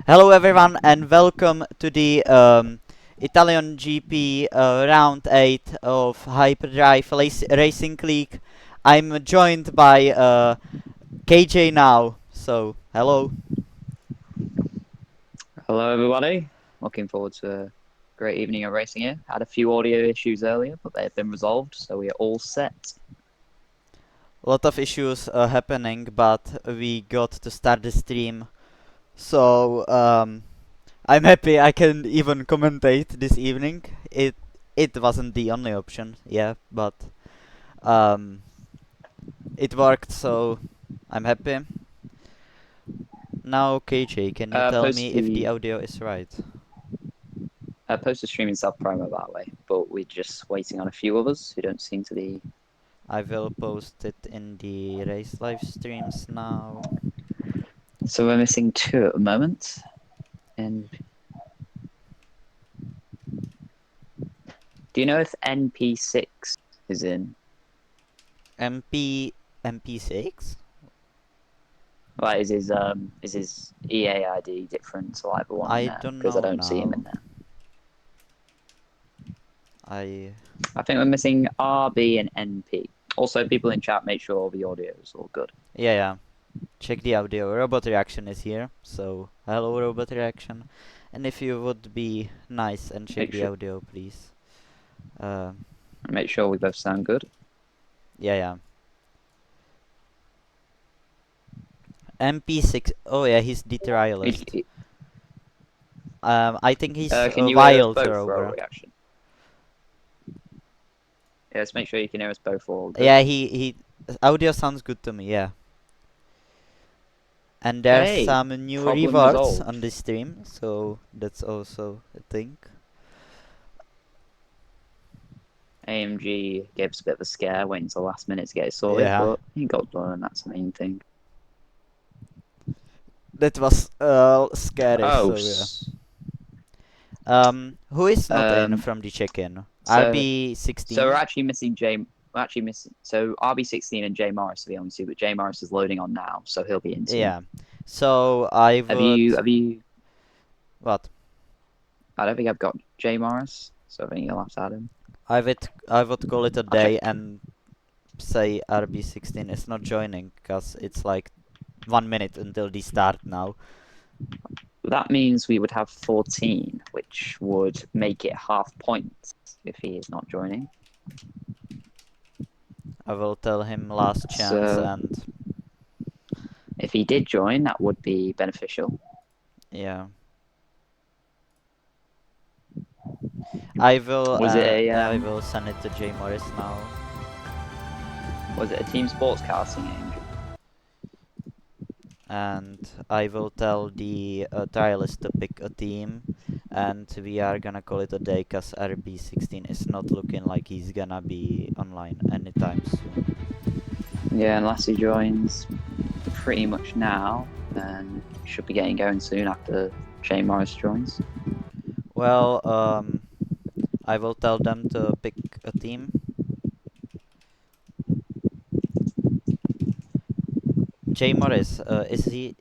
Hello everyone and welcome to the Italian GP round 8 of Hyperdrive Racing League. I'm joined by KJ now, so hello. Hello, everybody. Looking forward to a great evening of racing here. Had a few audio issues earlier, but they have been resolved, so we are all set. A lot of issues happening, but we got to start the stream, so I'm happy I can even commentate this evening. It wasn't the only option, yeah, but um, it worked, so I'm happy. Now, KJ, can you tell Post me if the the audio is right? post the streaming self promo that way, but we're just waiting on a few others who don't seem to be. I will post it in the race live streams now. So we're missing two at the moment. And do you know if NP6 is in? MP6? Like, is his EA ID different to like the one in I there? don't Because I know don't see him in now. there. I I think we're missing RB and NP. Also, people in chat, make sure all the audio is all good. yeah. Check the audio. Robot Reaction is here, so hello Robot Reaction. And if you would be nice and check Make the sure audio, please. Uh, Make sure we both sound good. yeah. MP6. Oh yeah, he's the trialist. I think he's Can a you hear us wild both for a rover. reaction? Yeah, let's make sure you can hear us both all good. Yeah, he audio sounds good to me. Yeah. And there's Hey, some new problem rewards on resolved. the stream, so that's also a thing. AMG gave us a bit of a scare, waiting until the last minute to get it sorted, Yeah, but he got done, and that's the main thing. that was scary. Oh, So yeah. Who is not in from the check-in? so we're RB16. actually missing J. We're actually missing. So RB16 and J Morris are the only two, but J Morris is loading on now, so he'll be in soon. Yeah. So I Have would. you? Have you? What? I don't think I've got J Morris, so I think you'll have to add him. I would call it a I'll check. day and say RB16 is not joining because it's like 1 minute until the start now. That means we would have 14, which would make it half points if he is not joining. I will tell him last chance So and if he did join, that would be beneficial. yeah. I will send it to Jay Morris now. Was it a team sports car singing? And I will tell the trialist to pick a team, and we are gonna call it a day cause RB16 is not looking like he's gonna be online anytime soon. Yeah, unless he joins pretty much now, then should be getting going soon after Jay Morris joins. Well, I will tell them to pick a team. Jay Morris, is he?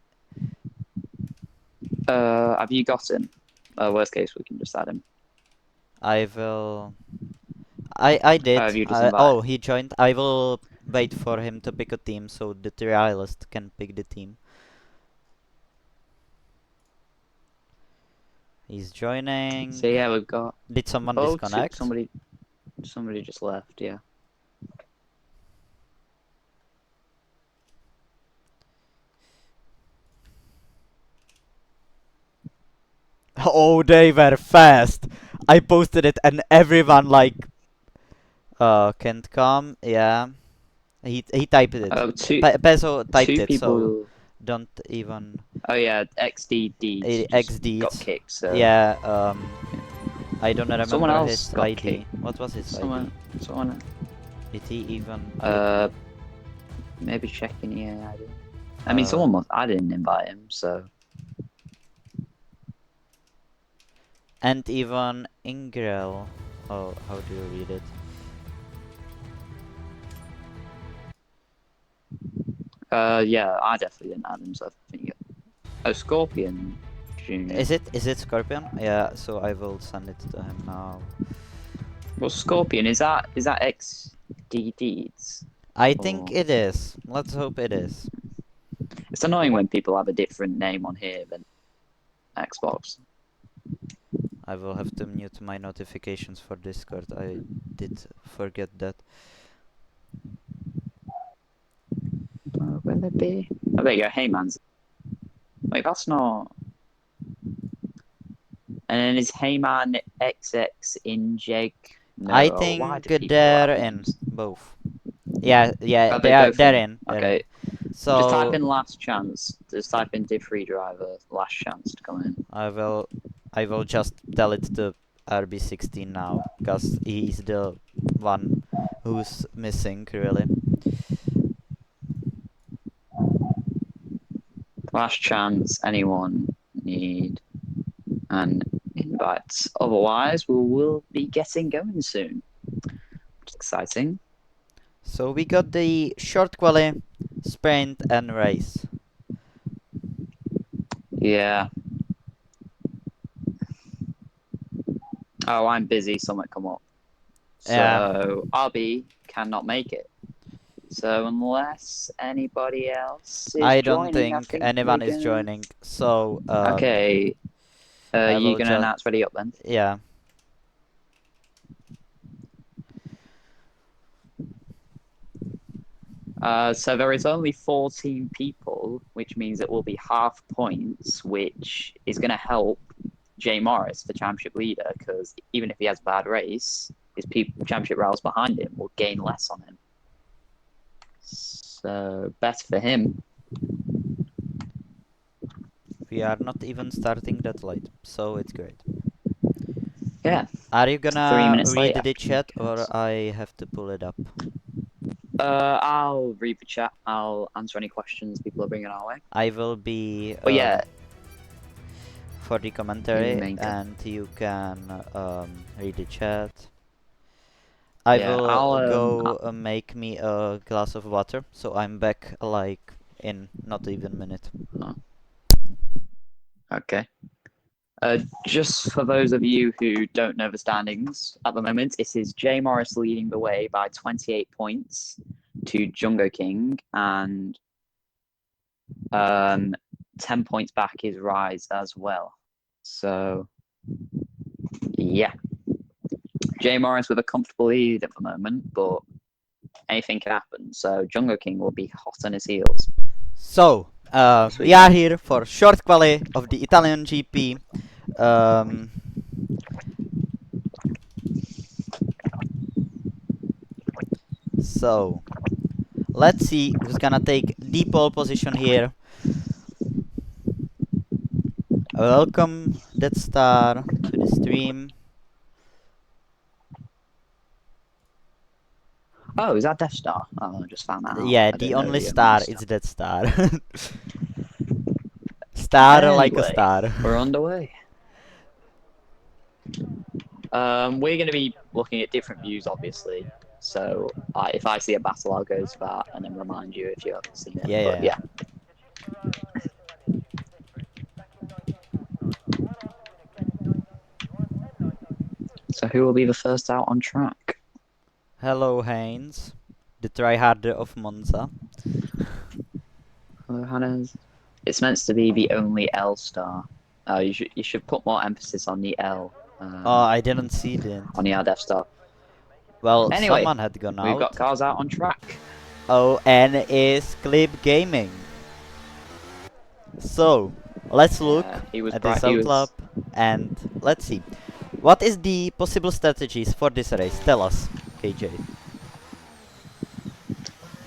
Have you got him? Worst case, we can just add him. I will. I did. Have you just invited? Oh, he joined. I will wait for him to pick a team so the trialist can pick the team. He's joining. So yeah, we've got. Did someone Oh, disconnect? somebody just left. Yeah. Oh, they were fast. I posted it and everyone like can't come. Yeah. He typed it. Oh, Peso typed two it, so people. don't even Oh yeah, XDD just got XD. kicked. So Yeah, I don't someone remember else his got ID. kicked. What was his Someone. ID? Did he even Maybe checking EA ID. I mean, someone must. I didn't invite him, so. and even Ingrel. Oh, how do you read it? Yeah, I definitely didn't add him, so I think. Oh, Scorpion Junior. Is it Scorpion? Yeah, so I will send it to him now. Well, Scorpion, is that XD Deeds? I think it is. Let's hope it is. It's annoying when people have a different name on here than Xbox. I will have to mute my notifications for Discord. I did forget that. Will it be? Oh, there you go. Hey, man's. Wait, that's not. And then is Heyman XX in Jeg? No. I Why think do people they're have in names? both. Yeah, Are they they're both in? in. They're in. Okay. So Just type in last chance. Just type in Div Free Driver last chance to come in. I will just tell it to RB16 now, cause he's the one who's missing really. Last chance. Anyone need an invite? Otherwise, we will be getting going soon. It's exciting. So we got the short quali, sprint and race. Yeah. Oh, I'm busy. Someone come up. So RB cannot make it. So unless anybody else is I don't joining, I think think anyone is joining. So Okay. I You will gonna announce ready up then? yeah. So there is only 14 people, which means it will be half points, which is going to help Jay Morris, the championship leader, because even if he has a bad race, his championship rivals behind him will gain less on him. So best for him. We are not even starting that late, so it's great. Yeah. Are you 3 gonna minutes read late the chat after or I have to pull it up? I'll read the chat. I'll answer any questions people are bringing our way. I will be But yeah, for the commentary main and you can read the chat. I yeah, will I'll go make me a glass of water, so I'm back like in not even a minute. Okay. Just for those of you who don't know the standings at the moment, it is Jay Morris leading the way by 28 points to Jungo King, and 10 points back is Rise as well. So, yeah. Jay Morris with a comfortable lead at the moment, but anything can happen. So, Jungo King will be hot on his heels. So, we are here for short quali of the Italian GP. So, let's see who's gonna take the pole position here. Welcome, Death Star, to the stream. Oh, is that Death Star? Oh, I just found that out. Yeah, the only star is Death Star. Star anyway, like a star. We're underway. We're going to be looking at different views, obviously. So if I see a battle, I'll go to that and then remind you if you haven't seen it. Yeah. So who will be the first out on track? Hello, Haynes, the tryharder of Monza. Hello, Hannah's. It's meant to be the only L star. You should put more emphasis on the L. I didn't see that. On the Death Star. Well, Anyway, someone had gone out. We've got cars out on track. Oh, and is Clip Gaming. So, let's look at this outlap and let's see. What is the possible strategies for this race? Tell us, KJ.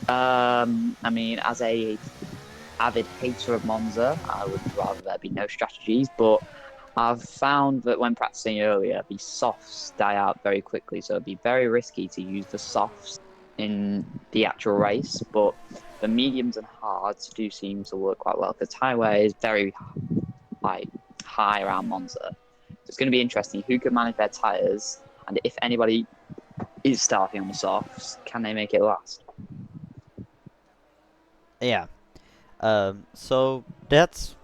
I mean, as a avid hater of Monza, I would rather there be no strategies, but I've found that when practicing earlier, the softs die out very quickly, so it'd be very risky to use the softs in the actual race, but the mediums and hards do seem to work quite well, because highway is very high around Monza. So it's going to be interesting who can manage their tyres, and if anybody is starting on the softs, can they make it last? Yeah. So that's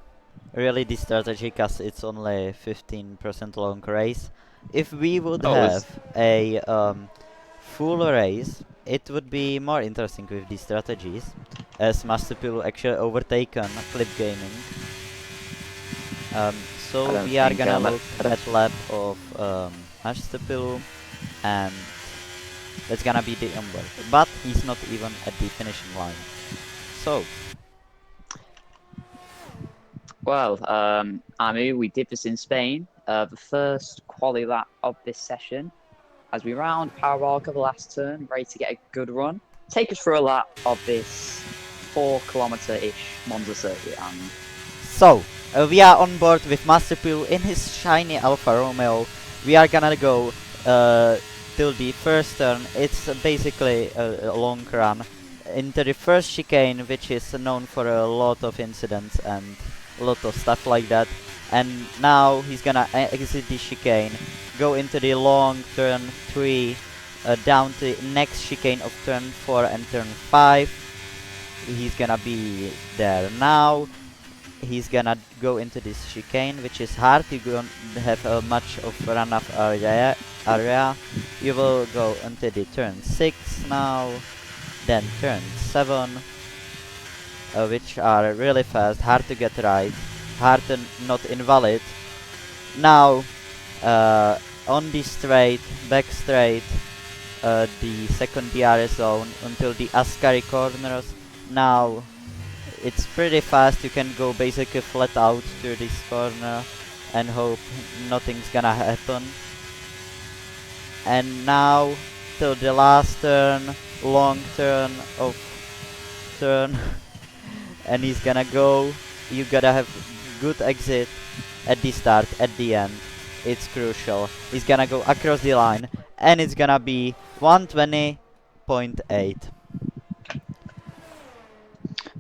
really the strategy, cause it's only 15% long race. If we would Oh, have a full race, it would be more interesting with the strategies, as Masterpool actually overtaken Flip Gaming. I So don't we are think gonna I look don't- at lap of Masterpool, and that's gonna be the onboard. But he's not even at the finishing line. So Well, Amu, we did this in Spain. The first quali lap of this session, as we round parabolic of the last turn, ready to get a good run. Take us for a lap of this 4 kilometer-ish Monza circuit, Amu. So, we are on board with Masterpool in his shiny Alfa Romeo. We are gonna go till the first turn. It's basically a long run into the first chicane, which is known for a lot of incidents and a lot of stuff like that. And now he's gonna exit the chicane, go into the long turn 3, down to the next chicane of turn 4 and turn 5. He's gonna be there now. He's gonna go into this chicane, which is hard. You don't have much of runoff area. You will go into the turn 6 now, then turn 7, which are really fast, hard to get right, hard to not invalid. Now, on the straight, back straight, the second DRS zone until the Ascari corners. Now, it's pretty fast. You can go basically flat out through this corner and hope nothing's gonna happen. And now till the last turn, long turn of turn, and he's gonna go. You gotta have good exit at the start, at the end. It's crucial. He's gonna go across the line, and it's gonna be 120.8.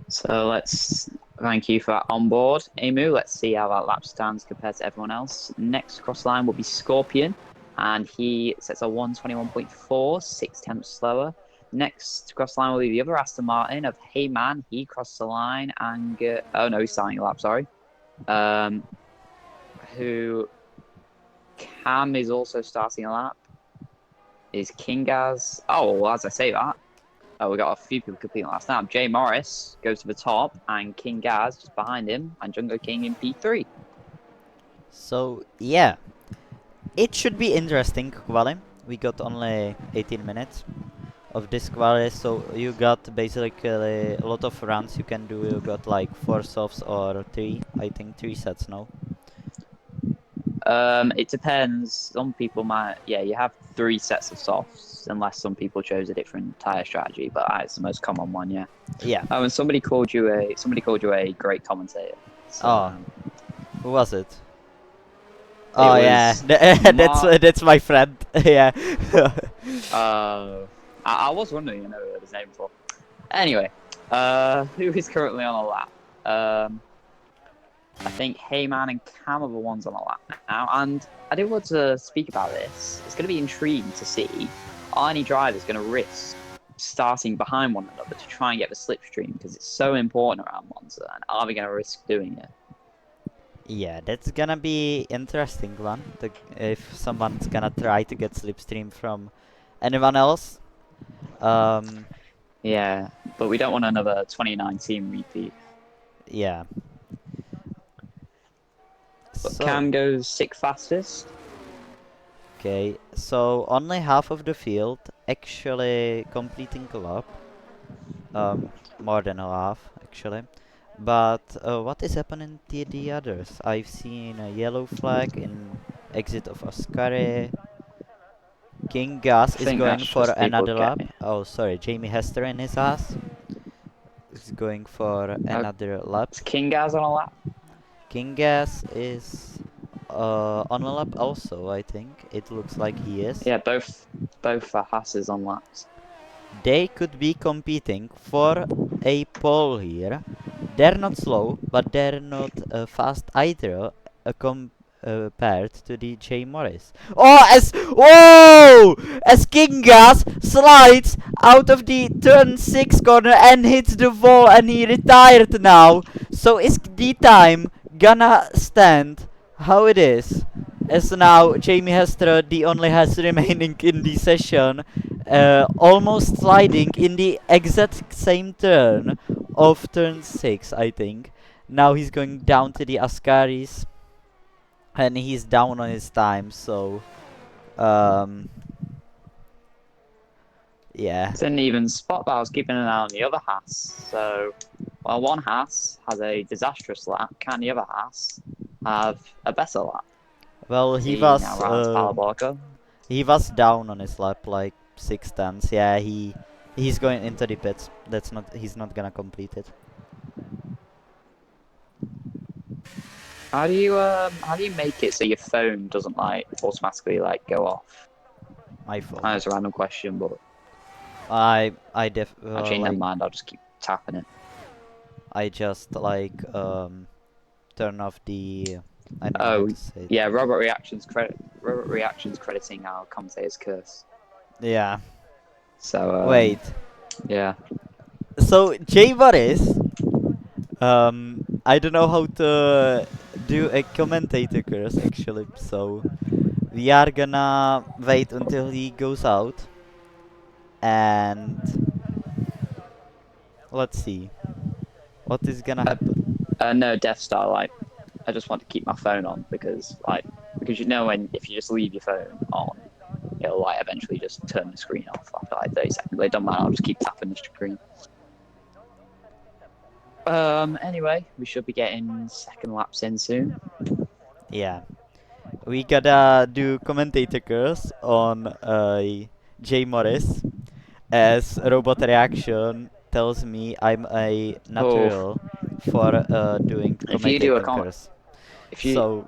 So let's thank you for that on board, Emu. Let's see how that lap stands compared to everyone else. Next cross line will be Scorpion, and he sets a 121.4, 6 tenths slower. Next cross line will be the other Aston Martin of Hey Man. He crossed the line and oh no, he's starting a lap. Sorry. Who Cam is also starting a lap. Is Kingaz? Oh, well, as I say that, we got a few people competing last lap. Jay Morris goes to the top, and King Gaz just behind him, and Jungle King in P3. So yeah, it should be interesting quali. We got only 18 minutes of this quali, so you got basically a lot of runs you can do. You got like 4 softs or 3, I think 3 sets now. It depends. Some people might, you have 3 sets of softs, unless some people chose a different tire strategy. But it's the most common one, yeah. Yeah. And somebody called you a great commentator. So, Who was it? Oh yeah, that's my friend. Yeah. I was wondering, his name before. Anyway, who is currently on a lap? I think Heyman and Cam are the ones on a lap now, and I do want to speak about this. It's going to be intriguing to see are any drivers going to risk starting behind one another to try and get the slipstream, because it's so important around Monza, and are they going to risk doing it? Yeah, that's gonna be interesting one. If someone's gonna try to get slipstream from anyone else. Yeah, but we don't want another 2019 repeat. Yeah. But So, Cam goes 6th fastest. okay, so only half of the field actually completing a lap. More than a half actually. But what is happening to the others? I've seen a yellow flag in exit of Ascari. King Gas is think going that's for just people another lap. getting- Oh, sorry, Jamie Hester in his ass is going for another lap. Is King Gaz on a lap? King Gas is on a lap also, I think. It looks like he is. Yeah, both Hasses on laps. They could be competing for a pole here. They're not slow, but they're not fast either, compared to the J Morris. As King Gas slides out of the turn 6 corner and hits the wall, and he retired now. So is the time gonna stand how it is, as now Jamie Hester the only has remaining in the session, almost sliding in the exact same turn of turn 6, I think. Now he's going down to the Ascaris, and he's down on his time, so yeah. Didn't even spot that I was keeping an eye on the other Haas. So, while one Haas has a disastrous lap, can the other Haas have a better lap? Well, He now rounds power blocker. he was down on his lap like 6 tenths. Yeah, he's going into the pits. He's not gonna complete it. How do you make it so your phone doesn't like automatically like go off? My phone. I know it's a random question, but I actually like, never mind. I'll just keep tapping it. I just like turn off the. I don't know how Oh to say it. yeah, Robert Reactions crediting our commentator's curse. Yeah. So Wait. yeah. So Jay Boris, I don't know how to do a commentator curse actually. So we are gonna wait until he goes out, and let's see what is gonna happen. No, Death Star. Like, I just want to keep my phone on because you know when if you just leave your phone on, it'll like eventually just turn the screen off after like 30 seconds. It don't matter. I'll just keep tapping the screen. Anyway, we should be getting second laps in soon. Yeah, we gotta do commentator curse on Jay Morris, as robot reaction tells me I'm a natural for doing If you do a commentator curse.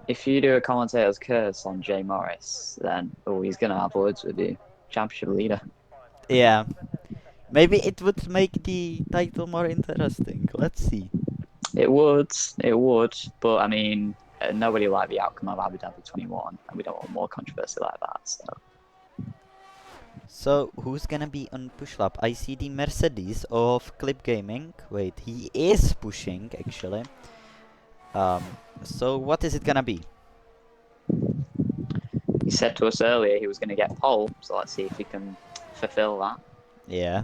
if you do a commentator's curse on Jay Morris, then he's gonna have words with you, championship leader. Yeah, maybe it would make the title more interesting. Let's see. It would, but I mean, nobody liked the outcome of Abu Dhabi 21, and we don't want more controversy like that. So who's gonna be on push lap? I see the Mercedes of Clip Gaming. Wait, he is pushing actually. So what is it gonna be? He said to us earlier he was going to get pole, so let's see if he can fulfill that. Yeah.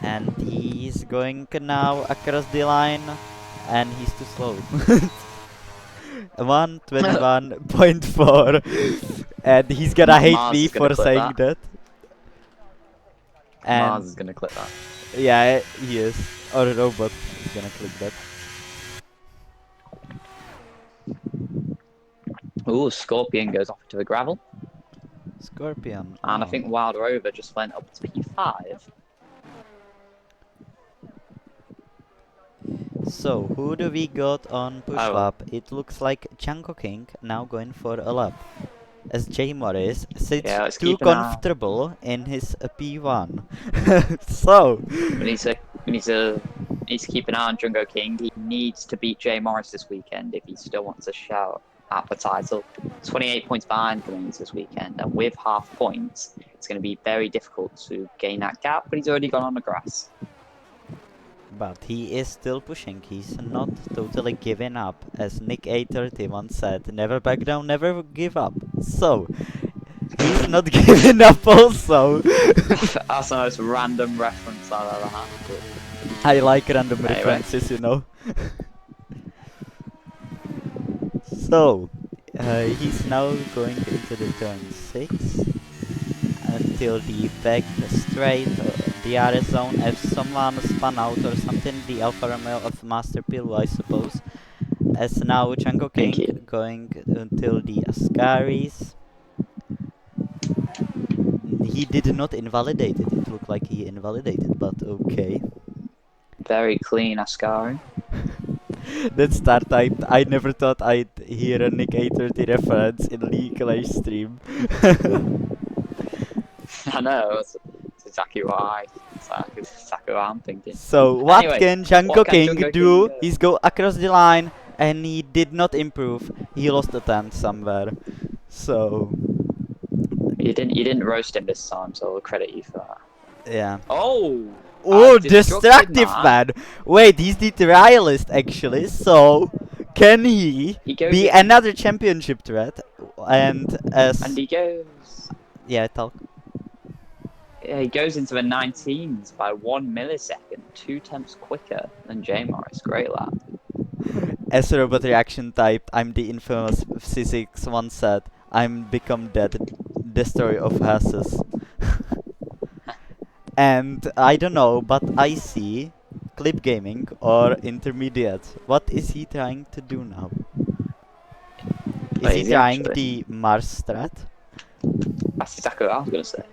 And he's going now across the line, and he's too slow. 1:21.4, and he's gonna hate Mars me is gonna for clip saying that. And Mars is going to clip that. yeah, he is. Or Robot is gonna click that. Ooh, Scorpion goes off to the gravel. Scorpion. And I Oh. think Wild Rover just went up to P5. So, who do we got on push lap? It looks like Chanko King now going for a lap, as Jay Morris sits too comfortable in his P1. So we need to keep an eye on Jungo King. He needs to beat Jay Morris this weekend if he still wants to shout at the title. 28 points behind coming into this weekend, and with half points, it's going to be very difficult to gain that gap. But he's already gone on the grass. but he is still pushing. He's not totally giving up, as Nick A30 once said, never back down, never give up. So he's not giving up also. That's the most random reference I've ever had. I like random references, you know. So he's now going into the turn 6 until the back straight DRS zone. If someone spun out or something, the Alfa Romeo of Master Pill, I suppose. As now Chango King going until the Ascaris. He did not invalidate it. It looked like he invalidated, but okay. Very clean Ascari. That start time, I never thought I'd hear a Nick A30 reference in League live stream. I know, that's exactly why. Exactly what I'm thinking. So, what Anyway, can Janko King Jungo do? King do? He's go across the line, and he did not improve. He lost a tenth somewhere. So, You didn't roast him this time, so I'll credit you for that. yeah. Oh! Oh, destructive destructive man! Wait, he's the trialist actually, so can he He goes be in, another championship threat? And and he goes. yeah, talk. Yeah, he goes into the 19s by 1 millisecond, 2 tenths quicker than J Morris. Great lap. As a robot reaction type, I'm the infamous C6 once said, I'm become dead, destroyer of asses. And I don't know, but I see clip gaming or intermediate. What is he trying to do now? Is he Is he trying actually? the Mars strat? That's exactly what I was going to say.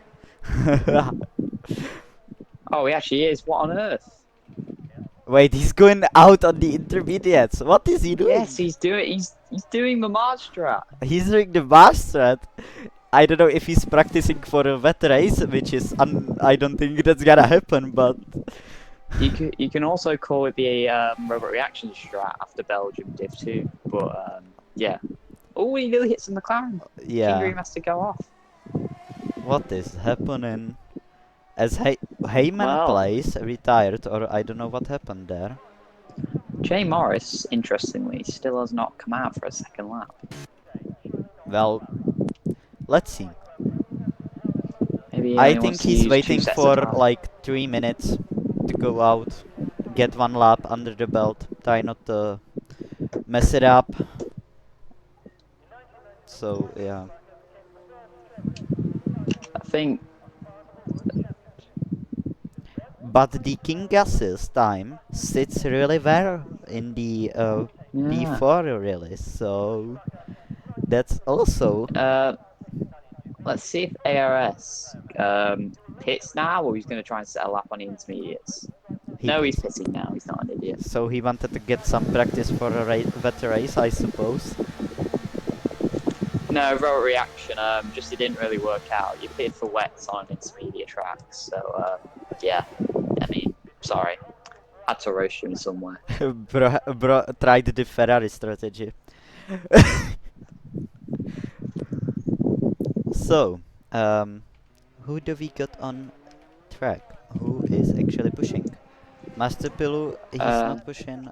Oh, he actually is. What on earth? Wait, he's going out on the intermediates. What is he doing? Yes, he's doing. He's doing the Mars strat. He's doing the Mars strat. I don't know if he's practicing for a wet race, which is I don't think that's gonna happen, but You can also call it the robot reaction strat after Belgium Div 2, but yeah. Oh, he nearly hits the McLaren. yeah. King Dream has to go off. What is happening? As Heyman Well, plays retired, or I don't know what happened there. J Morris, interestingly, still has not come out for a second lap. Well, let's see. Maybe he I only think wants to he's use waiting 2 sets for of tyres. like 3 minutes to go out, get 1 lap under the belt, try not to mess it up. So yeah. I think. But the King Gas's time sits really well in the Yeah. P4 really, so that's also Let's see if ARS pits now, or he's going to try and set a lap on the intermediates. No, he's pits. pitting now. He's not an idiot. So he wanted to get some practice for a better race, I suppose. No, robot reaction. Just it didn't really work out. You pitted for wets on intermediate tracks, so yeah. I mean, sorry, had to roast you in somewhere. bro tried the Ferrari strategy. So, who do we got on track? Who is actually pushing? Master Pilu, he's not pushing.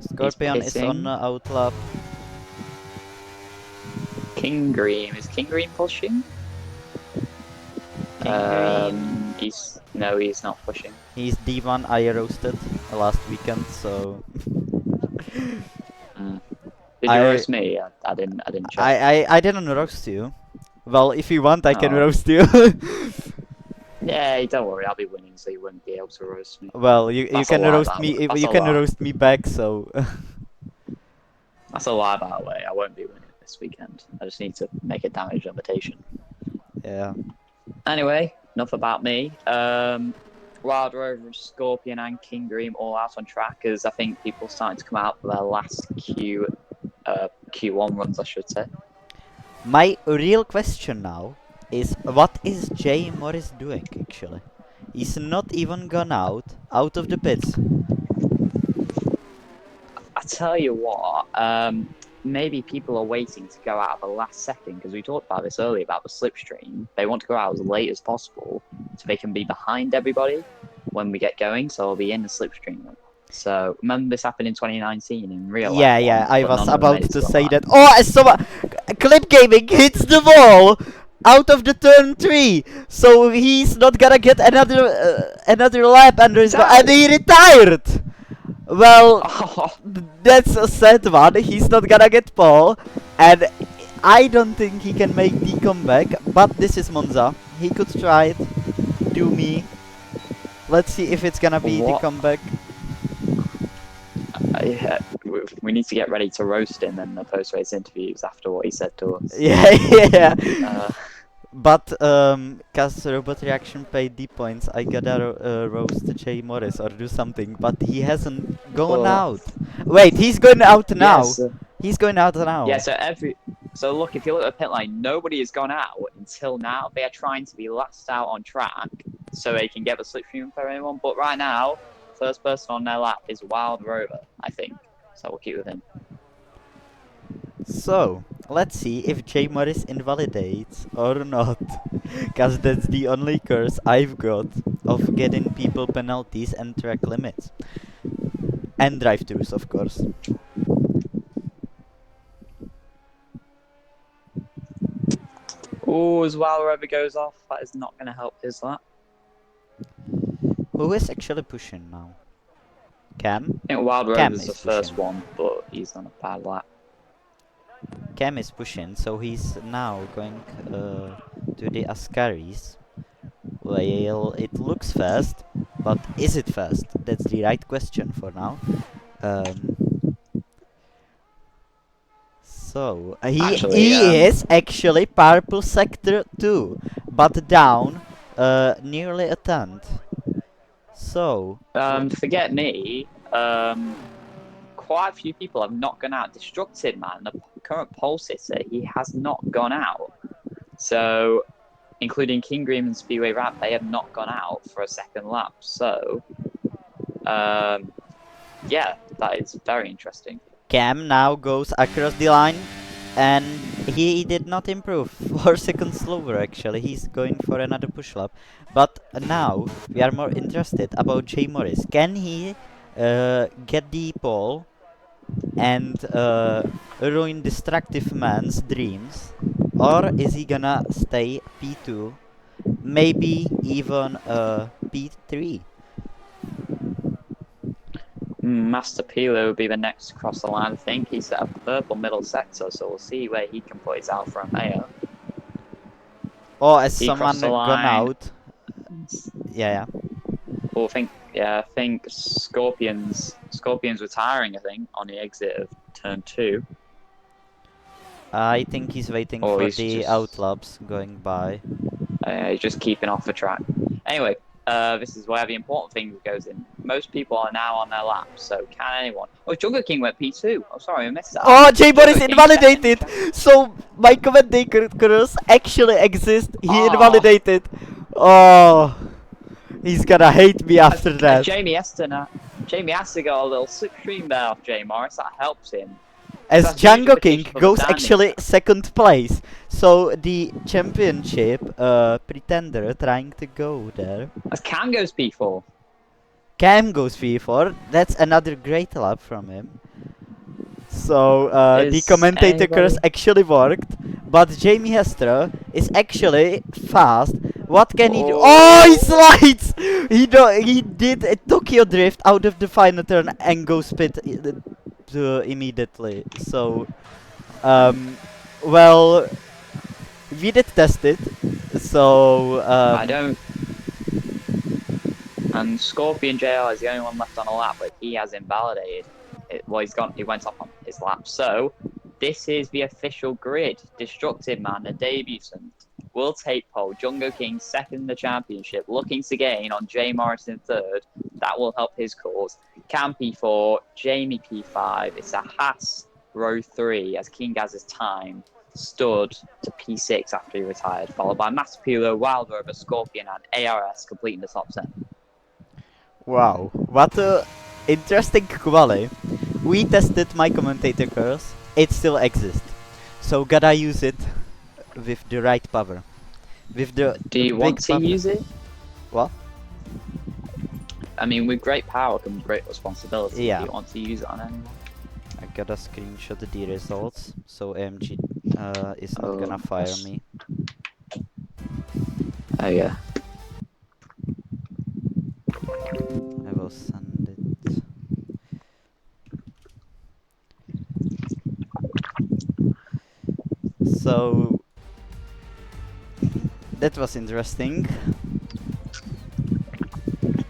Scorpion is on outlap. King Green, is King Green pushing? King Green. He's not pushing. He's D1 I roasted last weekend, so. Did you roast me? I didn't check. I didn't roast you. Well, if you want, I can roast you. Yeah, don't worry, I'll be winning, so you won't be able to roast me. Well, you can roast me. You can roast me back, so. That's a lie, by the way. I won't be winning this weekend. I just need to make a damage limitation. Yeah. Anyway, enough about me. Wild Rover, Scorpion, and King Dream all out on track, as I think people are starting to come out for their last Q1 runs, I should say. My real question now is, what is J Morris doing actually? He's not even gone out of the pits. I tell you what, maybe people are waiting to go out at the last second, because we talked about this earlier about the slipstream. They want to go out as late as possible so they can be behind everybody when we get going, so they'll be in the slipstream. So remember this happened in 2019 in real life. Yeah, I was about to say life. that. Oh, I saw Clip Gaming hits the wall out of the turn 3, so he's not gonna get another lap under his and he retired. Well, that's a sad one. He's not gonna get pole, and I don't think he can make the comeback. But this is Monza. He could try it. Do me. Let's see if it's gonna be the comeback. We need to get ready to roast him in the post-race interviews after what he said to us. Yeah. But cause Robot Reaction paid D points, I gotta roast J Morris or do something. But he hasn't gone out. Wait, he's going out now. Yes. He's going out now. Yeah. So look, if you look at the pit line, nobody has gone out until now. They are trying to be last out on track so they can get the slipstream for anyone. But right now, first person on their lap is Wild Rover, I think. So we'll keep with him. So, let's see if J Morris invalidates or not. Cause that's the only curse I've got of getting people penalties and track limits. And drive-thrus, of course. Oh, as well, wherever goes off, that is not going to help his lap. Who is actually pushing now? Cam? I think Wild Cam Rover's is the first pushing. one, but he's on a bad lap. Cam is pushing, so he's now going to the Ascaris. Well, it looks fast, but is it fast? That's the right question for now. So he is actually purple sector 2, but down nearly a tenth. So forget me. Quite a few people have not gone out. Destructive Man, the current pole sitter, he has not gone out. So, including King Grim and Speedway Rat, they have not gone out for a second lap. So, yeah, that is very interesting. Cam now goes across the line, and he did not improve. 4 seconds slower actually. He's going for another push lap. But now we are more interested about Jay Morris. Can he get the pole and ruin Destructive Man's dreams, or is he gonna stay P2, maybe even P3? Master Pilo will be the next to cross the line. I think he's set a purple middle sector, so we'll see where he can put his Alfa Romeo. Oh, has He someone crossed the gone line. out? Yeah. Well, I think Scorpion's retiring. I think on the exit of turn 2. I think he's waiting for the outlaps going by. He's just keeping off the track. Anyway, this is where the important thing goes in. Most people are now on their laps, so can anyone? Oh, Jungle King went P2. Oh, sorry, I missed that. Oh, Jay Morris invalidated! So my commentators actually exist. He invalidated. Oh, he's gonna hate me after that. Jamie Astor got a little slipstream there off Jay Morris. That helps him. As Django King goes actually second place. So the championship pretender trying to go there. As Cam goes P4. Cam goes P4. That's another great lap from him. So the commentators actually worked. But Jamie Hestra is actually fast. What can he do? Oh, he slides! He did a Tokyo drift out of the final turn and goes pit immediately. So, well, we did test it. So, I don't. And Scorpion JR is the only one left on a lap, but he has invalidated. Well, he went off on his lap. So, this is the official grid. Destructive Man, a debutant, will take pole. Jungo King second in the championship, looking to gain on Jay Morrison third. That will help his cause. Cam P4, Jamie P5. It's a Haas row 3 as King has his time stood to P6 after he retired, followed by Master Pilo, Wild Rover, Scorpion, and ARS completing the top 10. Wow, what a interesting quali. We tested my commentator curse. It still exists. So gotta use it with the right power. With the Do you want to use it? What? I mean, with great power comes great responsibility. Yeah. Do you want to use it on anyone? I gotta screenshot the results, so AMG is not gonna fire me. Oh yeah. I will send it. So that was interesting.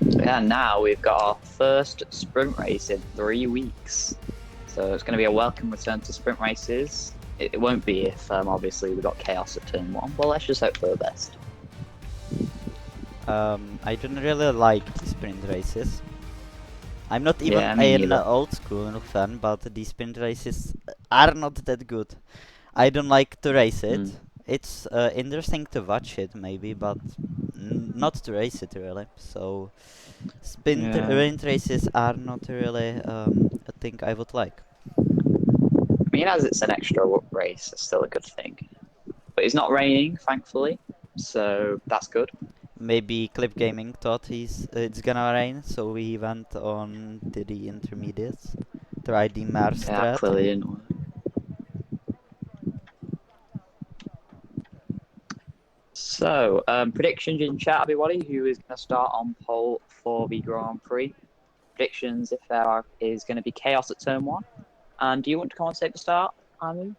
Yeah, now we've got our first sprint race in 3 weeks. So it's going to be a welcome return to sprint races. It won't be if, obviously, we've got chaos at turn 1. Well, let's just hope for the best. I don't really like sprint races. I'm not even an old school fan, but the sprint races are not that good. I don't like to race it. It's interesting to watch it maybe, but not to race it really. So sprint races are not really a thing I would like. I mean, as it's an extra race, it's still a good thing. But it's not raining, thankfully, so that's good. maybe Clip Gaming thought it's gonna rain, so we went on to the intermediates. Tried the Mare Yeah, strat. clearly didn't work. So, predictions in chat, everybody. Who is going to start on pole for the Grand Prix? Predictions if there is going to be chaos at turn 1. And do you want to come on take the start, Anu?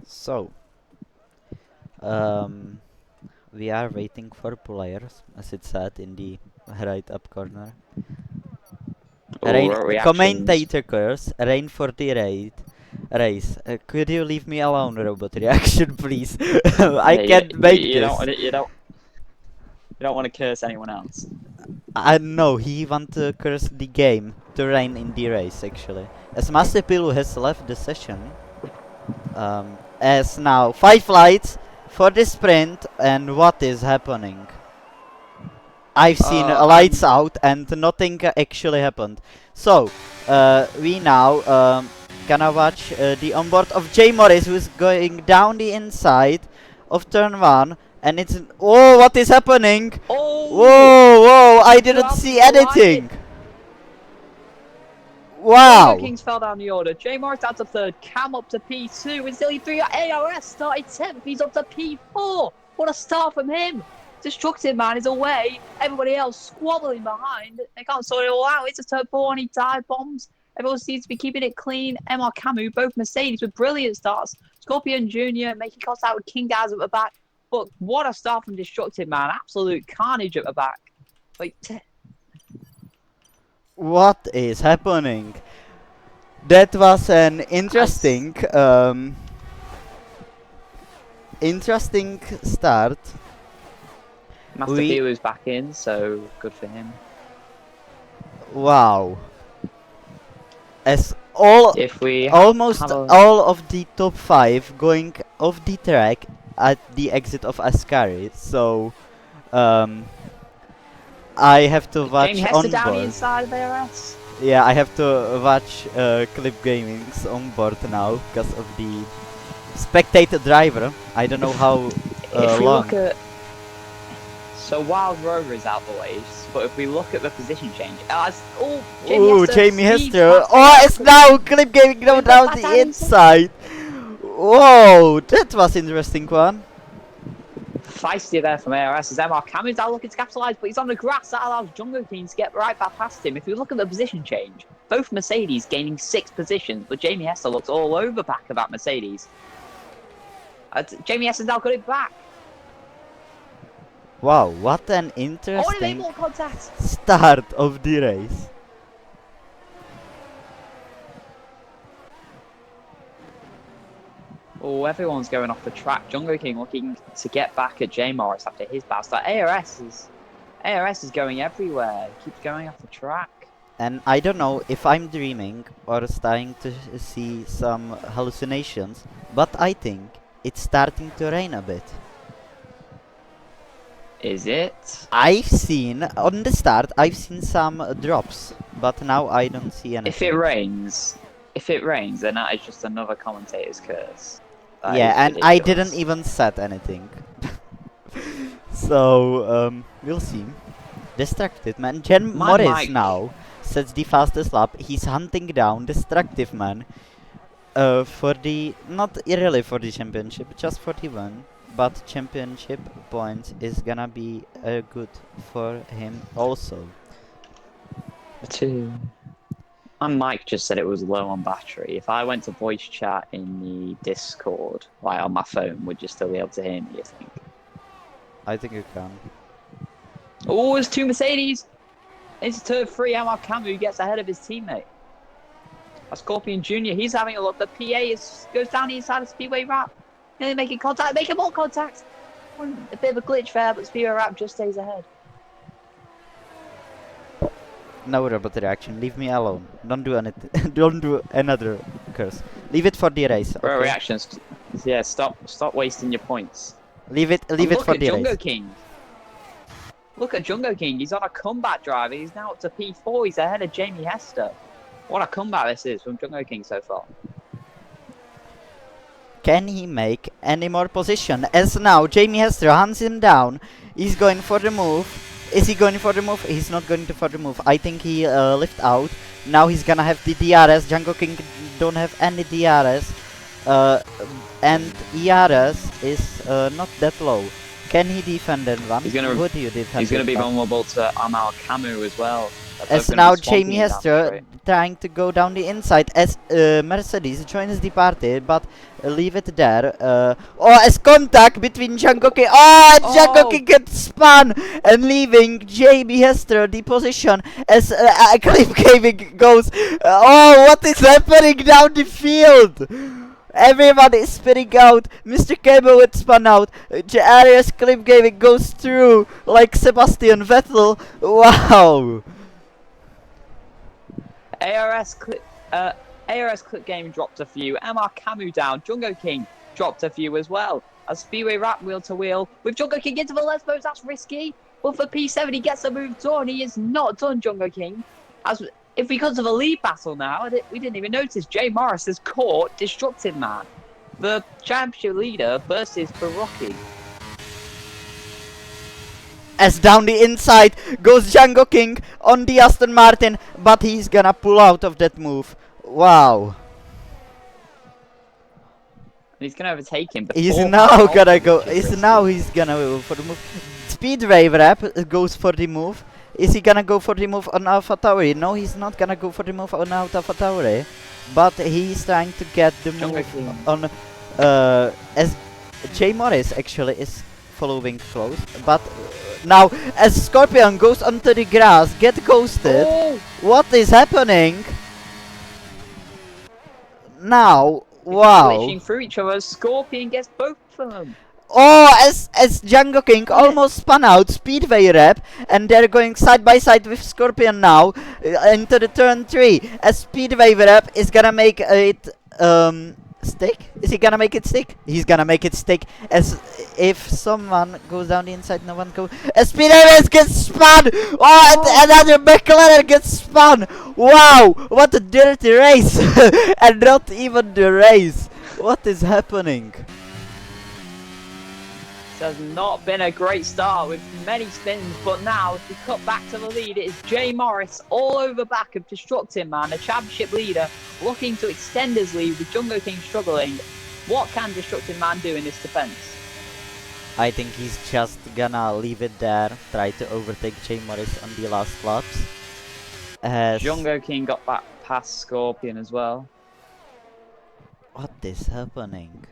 So, we are waiting for players, as it said in the right up corner. Rain Reactions. commentator curse, rain for the race. Could you leave me alone, robot reaction, please? I can't make you this. You don't want to curse anyone else. No, he want to curse the game to rain in the race, actually. As Master Pilu has left the session, as now 5 lights for the sprint, and what is happening? I've seen lights out and nothing actually happened. So, we now gonna watch the onboard of Jay Morris, who is going down the inside of turn 1, and it's... Oh, what is happening? Oh! Whoa, I didn't see anything! Wow! Kings fell down the order. Jay Morris down to 3rd, Cam up to P2, and Zilly 3 ARS started 10th, he's up to P4! What a start from him! Destructive Man is away. Everybody else squabbling behind. They can't sort it all out. It's a turn 4 and he dive bombs. Everyone seems to be keeping it clean. MR Camus, both Mercedes with brilliant starts. Scorpion Jr. making contact with King Daz at the back. But what a start from Destructive Man. Absolute carnage at the back. Like, what is happening? That was an interesting, interesting start. Master P was back in, so good for him. Wow. As almost all of the top 5 going off the track at the exit of Ascari, so I have to watch onboard. Down the inside of ARS. Yeah, I have to watch Clip Gaming's onboard now because of the spectator driver. I don't know how if we long. Look at, so Wild Rover is out the way, but if we look at the position change, Jamie Hester. Oh, it's now Clip Gaming down the inside. Whoa, that was interesting one. Feisty there from ARS as MR Camus now looking to capitalise, but he's on the grass. That allows Jungle King to get right back past him. If you look at the position change, both Mercedes gaining 6 positions, but Jamie Hester looks all over back of that Mercedes. Jamie Hester's now got it back. Wow, what an interesting start of the race. Oh, everyone's going off the track. Jungle King looking to get back at Jay Morris after his bad start. ARS is going everywhere. Keeps going off the track. And I don't know if I'm dreaming or starting to see some hallucinations, but I think it's starting to rain a bit. Is it? I've seen, on the start, I've seen some drops, but now I don't see anything. If it rains, then that is just another commentator's curse. That yeah, and ridiculous. I didn't even set anything. So, we'll see. Destructive Man. Jen Morris now sets the fastest lap. He's hunting down Destructive Man for the, not really for the championship, just for the one. But championship points is gonna be good for him also. And Mike just said it was low on battery. If I went to voice chat in the Discord, like on my phone, would you still be able to hear me, you think? I think you can. Oh, there's 2 Mercedes! Into turn 3, MR Camus gets ahead of his teammate. A Scorpion Jr., he's having a look. The PA goes down the inside of Speedway Wrap. Nearly making contact, making more contact! A bit of a glitch there, but Speedway Wrap just stays ahead. No robot reaction, leave me alone. Don't do anything. Don't do another curse. Leave it for the race. Okay? Reactions. Yeah, stop wasting your points. Leave it for the Jungo race. King. Look at Jungo King. He's on a comeback drive. He's now up to P4. He's ahead of Jamie Hester. What a comeback this is from Jungo King so far. Can he make any more position? As now, Jamie Hester hunts him down. He's going for the move. Is he going for the move? He's not going to for the move. I think he lift out. Now he's gonna have the DRS. Django King don't have any DRS. And ERS is not that low. Can he defend that one? Would you defend? He's gonna be vulnerable to Amal Camus as well. As now Jamie Hester trying to go down the inside as Mercedes joins the party, but leave it there. As contact between Django King. Django King gets spun and leaving Jamie Hester the position as Cliff Gaming goes. What is happening down the field? Everyone is spinning out. Mr. Cable would spun out. Arias Cliff Gaming goes through like Sebastian Vettel. Wow. ARS Clip Game dropped a few. MR Camu down. Django King dropped a few as well. A speedway wrap wheel to wheel with Django King into the lesbos. That's risky. But for P7, he gets the move done. He is not done, Django King. If we come to the lead battle now, we didn't even notice. Jay Morris has caught Destructive Man, the championship leader versus Baroque. As down the inside goes Django King on the Aston Martin, but he's gonna pull out of that move. Wow. He's gonna overtake him. He's now gonna go. He's gonna go for the move. Speedway Wrap goes for the move. Is he gonna go for the move on AlphaTauri? No, he's not gonna go for the move on AlphaTauri, but he's trying to get the move on. As Jay Morris actually is following close, but now as Scorpion goes onto the grass, get ghosted. What is happening? Now, wow. Glitching through each other, Scorpion gets both of them. As Django King almost spun out Speedway Rep, and they're going side by side with Scorpion now into the turn 3. As Speedway Rep is gonna make it stick. Is he gonna make it stick? He's gonna make it stick. As if someone goes down the inside, no one goes. As Speedway Rep gets spun. Another McLaren gets spun. Wow, what a dirty race! And not even the race. What is happening? Has not been a great start with many spins, but now if we cut back to the lead, it is Jay Morris all over back of Destructive Man, the championship leader, looking to extend his lead with Django King struggling. What can Destructive Man do in this defense? I think he's just gonna leave it there, try to overtake Jay Morris on the last laps. Django King got back past Scorpion as well. What is happening?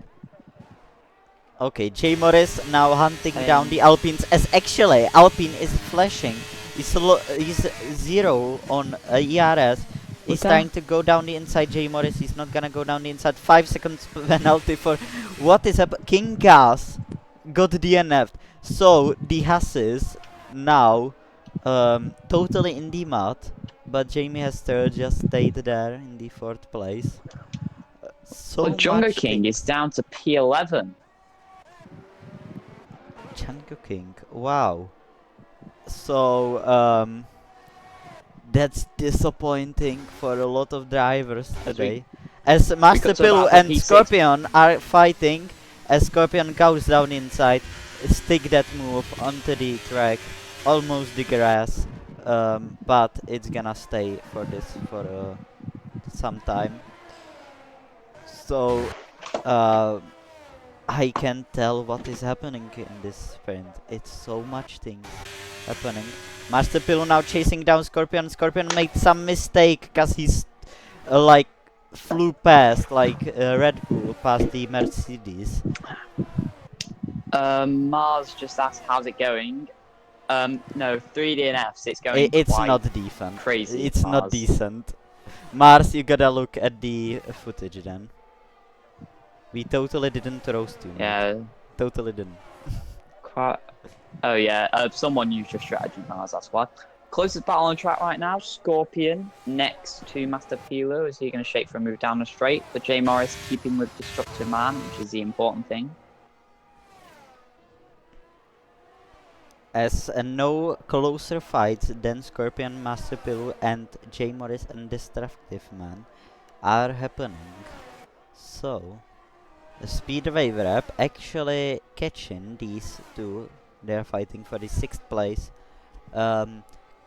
Okay, Jay Morris now hunting down the Alpines, as actually Alpine is flashing. He's 0 on ERS. He's trying to go down the inside. Jay Morris, he's not gonna go down the inside. 5 seconds penalty for what is happening. King Gas got DNF'd. So the Hasses now totally in the mud, but Jamie Hester just stayed there in the 4th place. Django King is down to P11. Django King, wow. So that's disappointing for a lot of drivers today. As Master Pilu and Scorpion are fighting, as Scorpion goes down inside, stick that move onto the track, almost the grass, but it's gonna stay for this for some time. So I can't tell what is happening in this sprint. It's so much things happening. Master Pilu now chasing down Scorpion. Scorpion made some mistake because he's like flew past like Red Bull past the Mercedes. Mars just asked how's it going. No, 3 DNFs. It's going. It's not decent. Crazy. It's not decent. Mars, you gotta look at the footage then. We totally didn't roast you. Yeah. Totally didn't. Oh yeah, someone used your strategy, Mars, that's why. Closest battle on track right now, Scorpion next to Master Pilu. Is he going to shake for a move down the straight? But Jay Morris keeping with Destructive Man, which is the important thing. As no closer fights than Scorpion, Master Pilu, and Jay Morris and Destructive Man are happening. So Speedway Rep actually catching these two. They're fighting for the 6th place.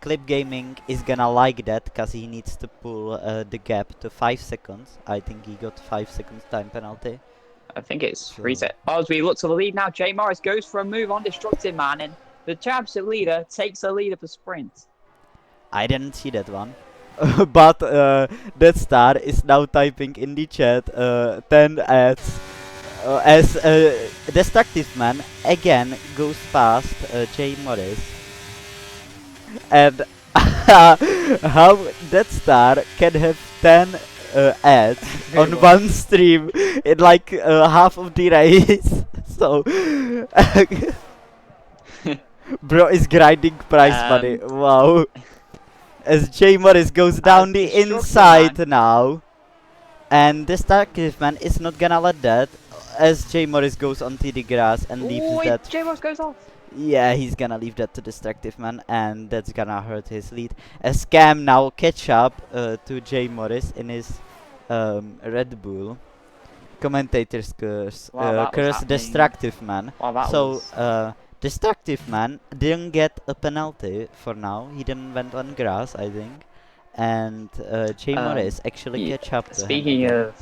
Clip Gaming is gonna like that because he needs to pull the gap to 5 seconds. I think he got 5 seconds time penalty. I think it's reset. Oh, as we look to the lead now, Jay Morris goes for a move on Destructive Man, and the championship leader takes the lead of the sprint. I didn't see that one. But that star is now typing in the chat 10 ads as Destructive Man again goes past Jay Morris. And how that star can have 10 ads on one stream in like half of the race. So bro is grinding prize money. Wow. As Jay Morris goes down the inside now. And this Destructive Man is not gonna let that. As Jay Morris goes onto the grass and leaves that. Jay Morris goes off. Yeah, he's gonna leave that to Destructive Man, and that's gonna hurt his lead. As Cam now catch up to Jay Morris in his Red Bull. Commentators curse Destructive Man. Wow, Destructive Man didn't get a penalty for now. He didn't went on grass, I think. And Jay Morris actually catch up to him.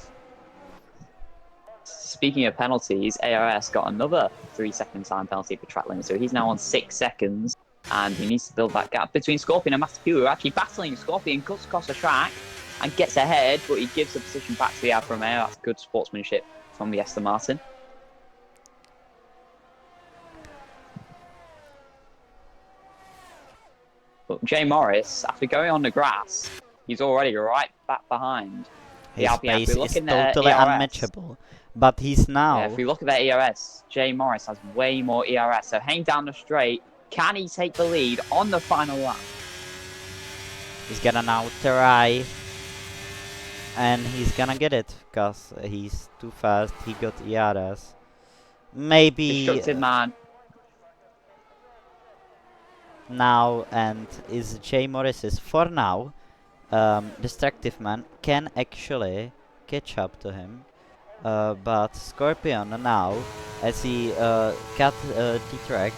Speaking of penalties, ARS got another 3-second time penalty for track limit, so he's now on 6 seconds, and he needs to build that gap between Scorpion and Master P, who are actually battling. Scorpion cuts across the track and gets ahead, but he gives the position back to the Alfa Romeo. That's good sportsmanship from the Aston Martin. But Jay Morris, after going on the grass, he's already right back behind. His pace is totally unmatchable. But he's now... Yeah, if we look at that ERS, Jay Morris has way more ERS. So hang down the straight. Can he take the lead on the final lap? He's gonna now try. And he's gonna get it. Because he's too fast. He got ERS. Maybe... Destructive Man. Now, and is Jay Morris's for now. Destructive Man can actually catch up to him. But Scorpion now, as he cut the track,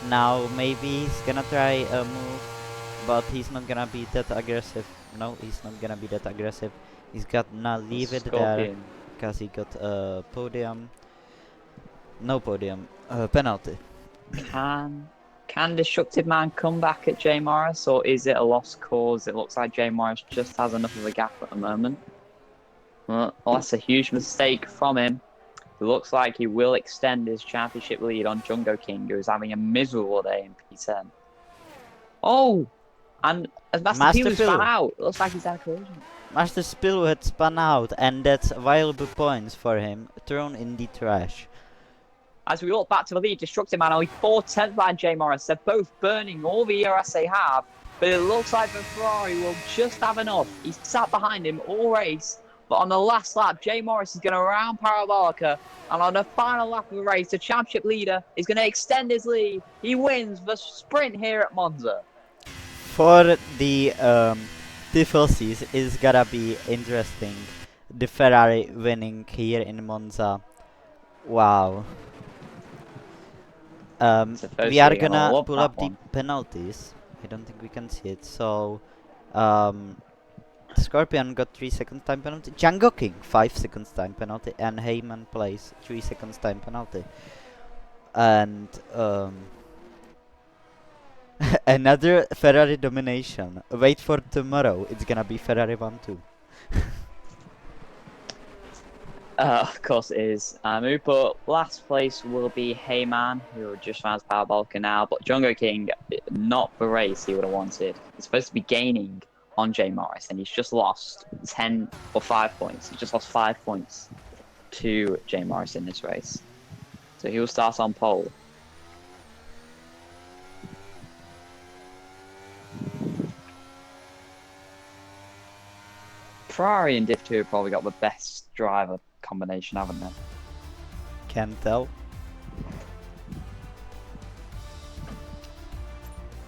now maybe he's gonna try a move, but he's not gonna be that aggressive. No, he's not gonna be that aggressive. He's gonna leave it there, because he got a podium. No podium, penalty. Can Destructive Man come back at Jay Morris, or is it a lost cause? It looks like Jay Morris just has enough of a gap at the moment. Well, that's a huge mistake from him. It looks like he will extend his championship lead on Jungo King, who is having a miserable day in P10. Oh! And as Master P spun out, it looks like he's had a collision. Master Spill had spun out, and that's valuable points for him, thrown in the trash. As we look back to the lead, Destructive Man only 4/10 behind Jay Morris. They're both burning all the ERS they have, but it looks like the Ferrari will just have enough. He's sat behind him all race. But on the last lap, Jay Morris is going to round Parabolica. And on the final lap of the race, the championship leader is going to extend his lead. He wins the sprint here at Monza. For the Tifosis, it's going to be interesting. The Ferrari winning here in Monza. Wow. We are going to pull up the penalties. I don't think we can see it. So... Scorpion got 3 seconds time penalty. Django King 5 seconds time penalty, and Heyman plays 3 seconds time penalty. And another Ferrari domination. Wait for tomorrow. It's gonna be Ferrari 1-2. Of course it is. But last place will be Heyman, who just rounds Parabolica now. But Django King, not the race he would have wanted. He's supposed to be gaining on Jay Morris, and he's just lost 10 or 5 points. He just lost 5 points to Jay Morris in this race. So he will start on pole. Ferrari and Div 2 have probably got the best driver combination, haven't they? Can't tell.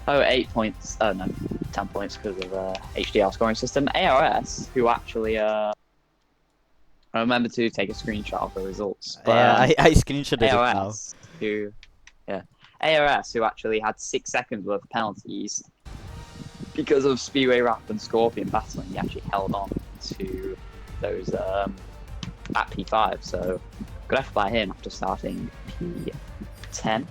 Oh, 8 points. Oh, no. 10 points because of HDR scoring system. ARS, who actually Remember to take a screenshot of the results. But, Yeah, I screenshotted it now. ARS, ARS, who actually had 6 seconds worth of penalties because of Speedway Rap and Scorpion battling, he actually held on to those at P5. So good effort by him after starting P10.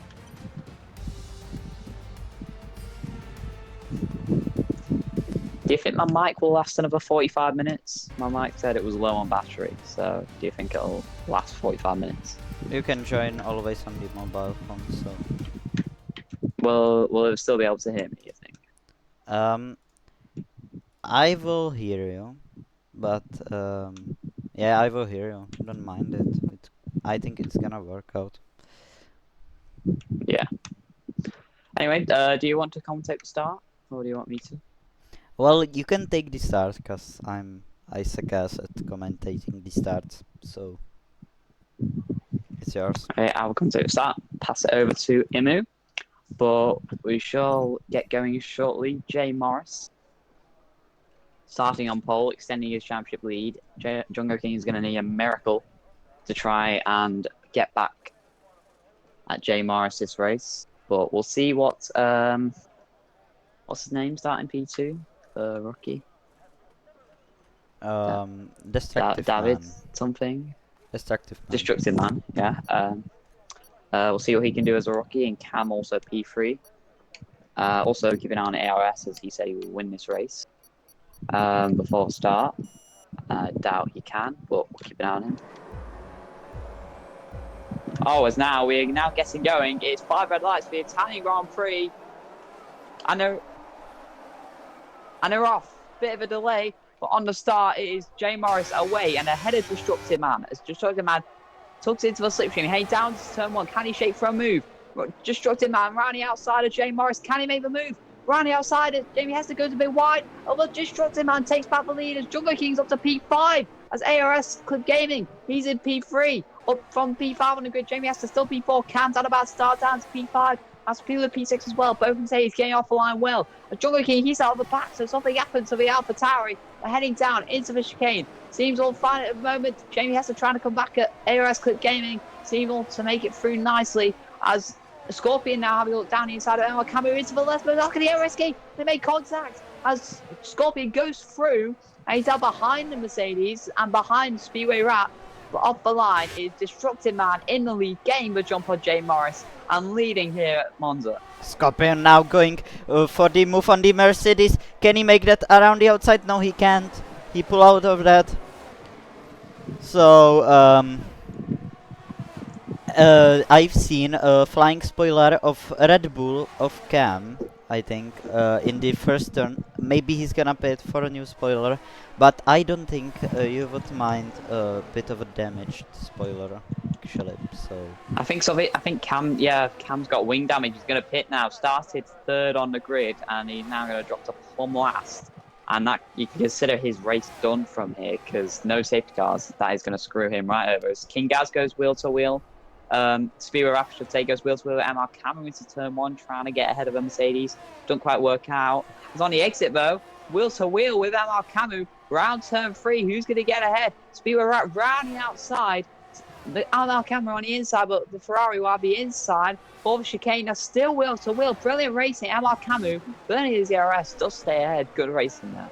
Do you think my mic will last another 45 minutes? My mic said it was low on battery, so do you think it'll last 45 minutes? You can join always on the mobile phone, so. Will it still be able to hear me, you think? I will hear you, but yeah, I will hear you. Don't mind it. I think it's gonna work out. Yeah. Anyway, do you want to commentate the start, or do you want me to? Well, you can take the start, cause I suck ass at commentating the starts, so it's yours. Okay, I will commentate the start. Pass it over to Imu, but we shall get going shortly. Jay Morris starting on pole, extending his championship lead. Jungo King is going to need a miracle to try and get back at Jay Morris's race, but we'll see what what's his name starting P2, the rookie. Destructive David man. something. Destructive man. Destructive man. Yeah. We'll see what he can do as a rookie, and Cam also P3. Also keep an eye on ARS, as he said he will win this race before start. Doubt he can, but we'll keep an eye on him. Oh, we're now getting going. It's 5 red lights for the Italian Grand Prix. And they're off. Bit of a delay, but on the start it is Jay Morris away and ahead of Destructive Man. As Destructive Man tucks into the slipstream, heading down to turn 1. Can he shake for a move? Destructive Man round the outside of Jay Morris. Can he make the move? Round the outside, Jamie Hester goes a bit wide. Although Destructive Man takes back the lead as Jungle King's up to P5. As ARS Club Gaming, he's in P3. Up from P5 on the grid, Jamie Hester still P4. Cam's at about start down to P5. As people at P6 as well. Both can say he's getting off the line well. As Jungle King, he's out of the pack, so something happens to the Alpha Tauri. They're heading down into the chicane. Seems all fine at the moment. Jamie Hester trying to come back at ARS Club Gaming. Seems all to make it through nicely. As Scorpion now having a look down the inside of Emma Camus into the left, but look at the ARS King. They make contact as Scorpion goes through, and he's now behind the Mercedes and behind Speedway Rat. But off the line is Destructive Man in the lead, getting the jump on Jay Morris and leading here at Monza. Scorpion now going for the move on the Mercedes. Can he make that around the outside? No, he can't. He pulled out of that. So I've seen a flying spoiler of Red Bull of Cam, I think, in the first turn. Maybe he's gonna pit for a new spoiler, but I don't think you would mind a bit of a damaged spoiler, actually. So I think so. I think Cam's got wing damage. He's gonna pit now. Started 3rd on the grid, and he's now gonna drop to plumb last. And that you can consider his race done from here, because no safety cars. That is gonna screw him right over. As King Gaz goes wheel to wheel. Speedway Raptor goes wheel to wheel. MR Cameron into turn 1, trying to get ahead of a Mercedes. Don't quite work out. He's on the exit though. Wheel to wheel with MR Camus. Round turn 3. Who's going to get ahead? Speedway Rat round the outside. The MR Camus on the inside, but the Ferrari will be inside. For the chicane, now still wheel to wheel. Brilliant racing. MR Camus burning his ERS. Does stay ahead. Good racing there.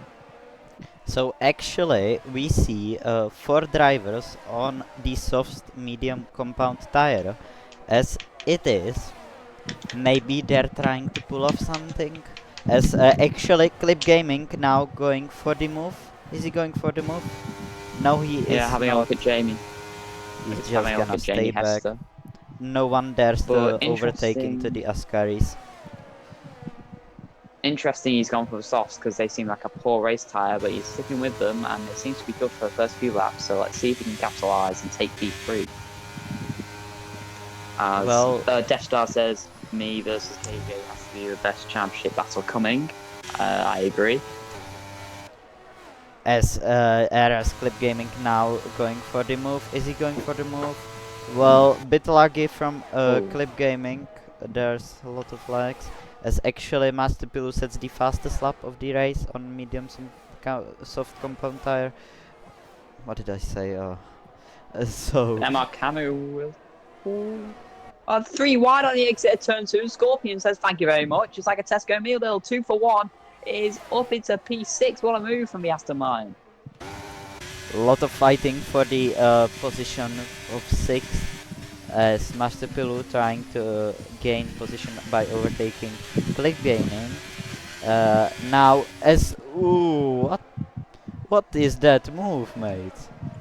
So actually we see 4 drivers on the soft medium compound tire, as it is. Maybe they're trying to pull off something. As actually Clip Gaming now going for the move. Is he going for the move? No, he is. Yeah, having a look at Jamie. He's just gonna stay back. Hester. No one dares to overtake into the Ascaris. Interesting he's gone for the softs because they seem like a poor race tyre, but he's sticking with them and it seems to be good for the first few laps, so let's see if he can capitalise and take P3. As Death Star says, me versus KJ has to be the best championship battle coming. I agree. As RS Clip Gaming now going for the move. Is he going for the move? Well, bit lucky from Clip Gaming. There's a lot of lags. As actually Master Pilu sets the fastest lap of the race on medium soft compound tire. What did I say? So Emma Camu will fall. 3 wide on the exit of turn 2. Scorpion says thank you very much. It's like a Tesco meal deal. 2 for 1 is up into P6. What a move from the Aston Martin. a lot of fighting for the position of 6th, as Master Pilu trying to gain position by overtaking Click Gaming. Now as ooh, what is that move, mate?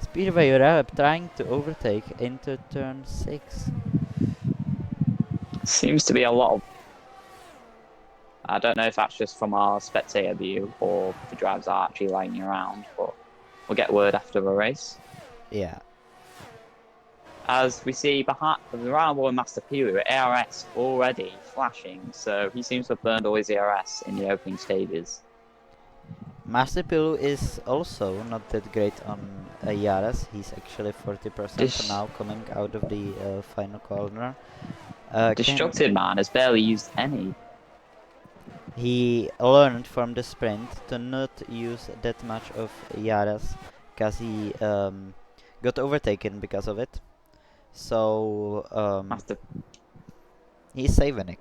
Speedway Rap trying to overtake into turn 6. Seems to be a lot of. I don't know if that's just from our spectator view or the drivers are actually lining around, but we'll get word after the race. Yeah. As we see behind the round one Master Pilu, ARS already flashing, so he seems to have burned all his ARS in the opening stages. Master Pilu is also not that great on Yaras. He's actually 40% now coming out of the final corner. Destructed Man has barely used any. He learned from the sprint to not use that much of Yaras, because he got overtaken because of it. So he's saving it.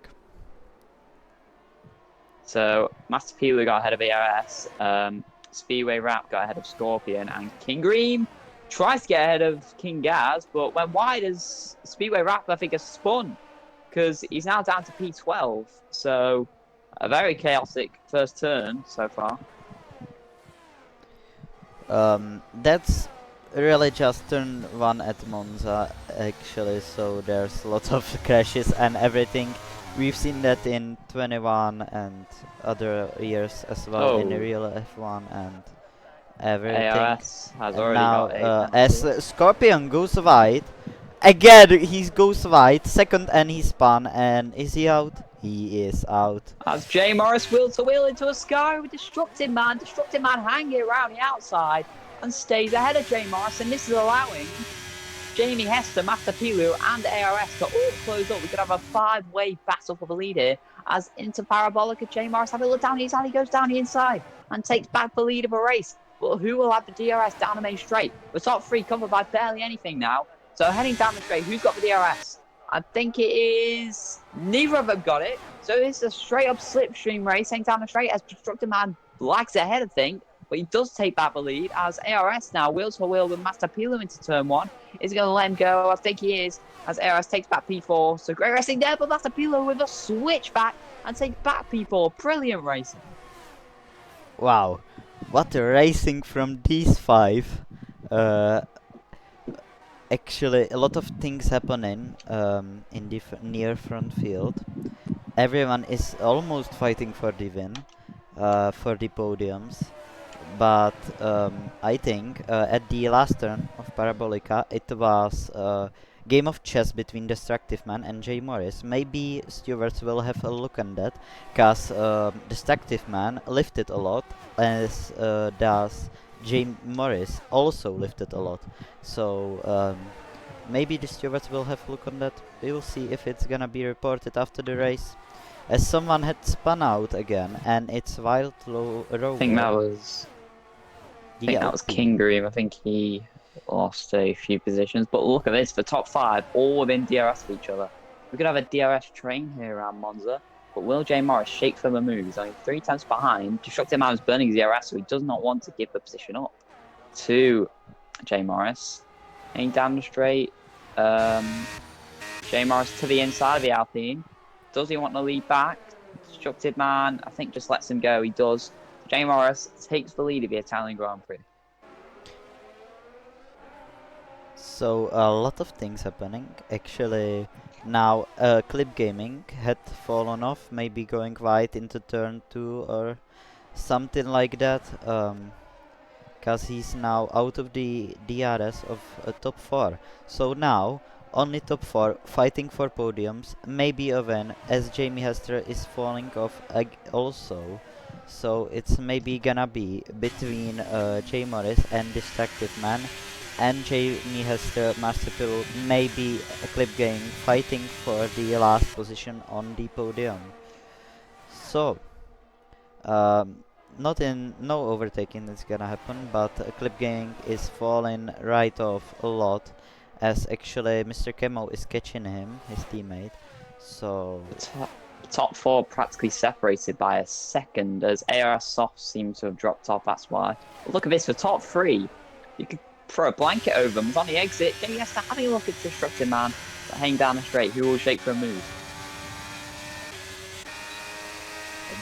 So Master Pilu got ahead of ARS, Speedway Rap got ahead of Scorpion, and King Green tries to get ahead of King Gaz, but went wide as Speedway Rap, I think, has spun, because he's now down to P12. So a very chaotic first turn so far. That's really just turn 1 at Monza, actually, so there's a lot of crashes and everything. We've seen that in 21 and other years as well, in the real F1 and everything. ARS has and already now, got as Scorpion goes wide, again he goes wide, second, and he spun, and is he out? He is out. As J Morris wheel to wheel into a sky with Destructive Man. Destructive Man hanging around the outside and stays ahead of J Morris, and this is allowing Jamie Hester, Master Pilu, and ARS to all close up. We could have a 5-way battle for the lead here as into Parabolica. J Morris have a look down the inside. He goes down the inside and takes back the lead of a race. But who will have the DRS down the main straight? The top 3 covered by barely anything now. So heading down the straight, who's got the DRS? I think it is neither of them got it. So it's a straight up slipstream race heading down the straight as Destructive Man lags ahead, I think. But he does take back the lead as ARS now wheels for wheel with Master Pilu into turn 1. Is going to let him go? I think he is, as ARS takes back P4. So great racing there, but Master Pilu with a switchback and takes back P4. Brilliant racing. Wow, what a racing from these 5. Actually, a lot of things happening in the near front field. Everyone is almost fighting for the win, for the podiums. But I think at the last turn of Parabolica, it was a game of chess between Destructive Man and Jay Morris. Maybe stewards will have a look on that, because Destructive Man lifted a lot, as does Jay Morris also lifted a lot. So maybe the stewards will have a look on that. We will see if it's gonna be reported after the race. As someone had spun out again, and it's Wild Rover. I think that was King Green. I think he lost a few positions. But look at this, the top 5 all within DRS of each other. We could have a DRS train here around Monza. But will J Morris shake for the moves? Only 3 tenths behind. Destructive Man is burning his DRS, so he does not want to give the position up to J Morris. Heading down the straight. J Morris to the inside of the Alpine. Does he want to lead back? Destructive Man, I think, just lets him go. He does. J Morris takes the lead of the Italian Grand Prix. So a lot of things happening. Actually, now Clip Gaming had fallen off, maybe going wide into turn 2 or something like that. Because he's now out of the DRS of top 4. So now only top 4 fighting for podiums, maybe a win, as Jamie Hester is falling off also. So it's maybe gonna be between Jay Morris and Destructive Man, and Jamie Hester, Master Pill, maybe a Clip Game fighting for the last position on the podium. So no overtaking is gonna happen, but Clip Gang is falling right off a lot, as actually Mr. Kemo is catching him, his teammate. So Top four practically separated by a second, as ARS Soft seems to have dropped off. That's why. But look at this for top three. You could throw a blanket over them. It's on the exit. Then yes, having a look at Destructive Man hanging down the straight. Who will shake for a move?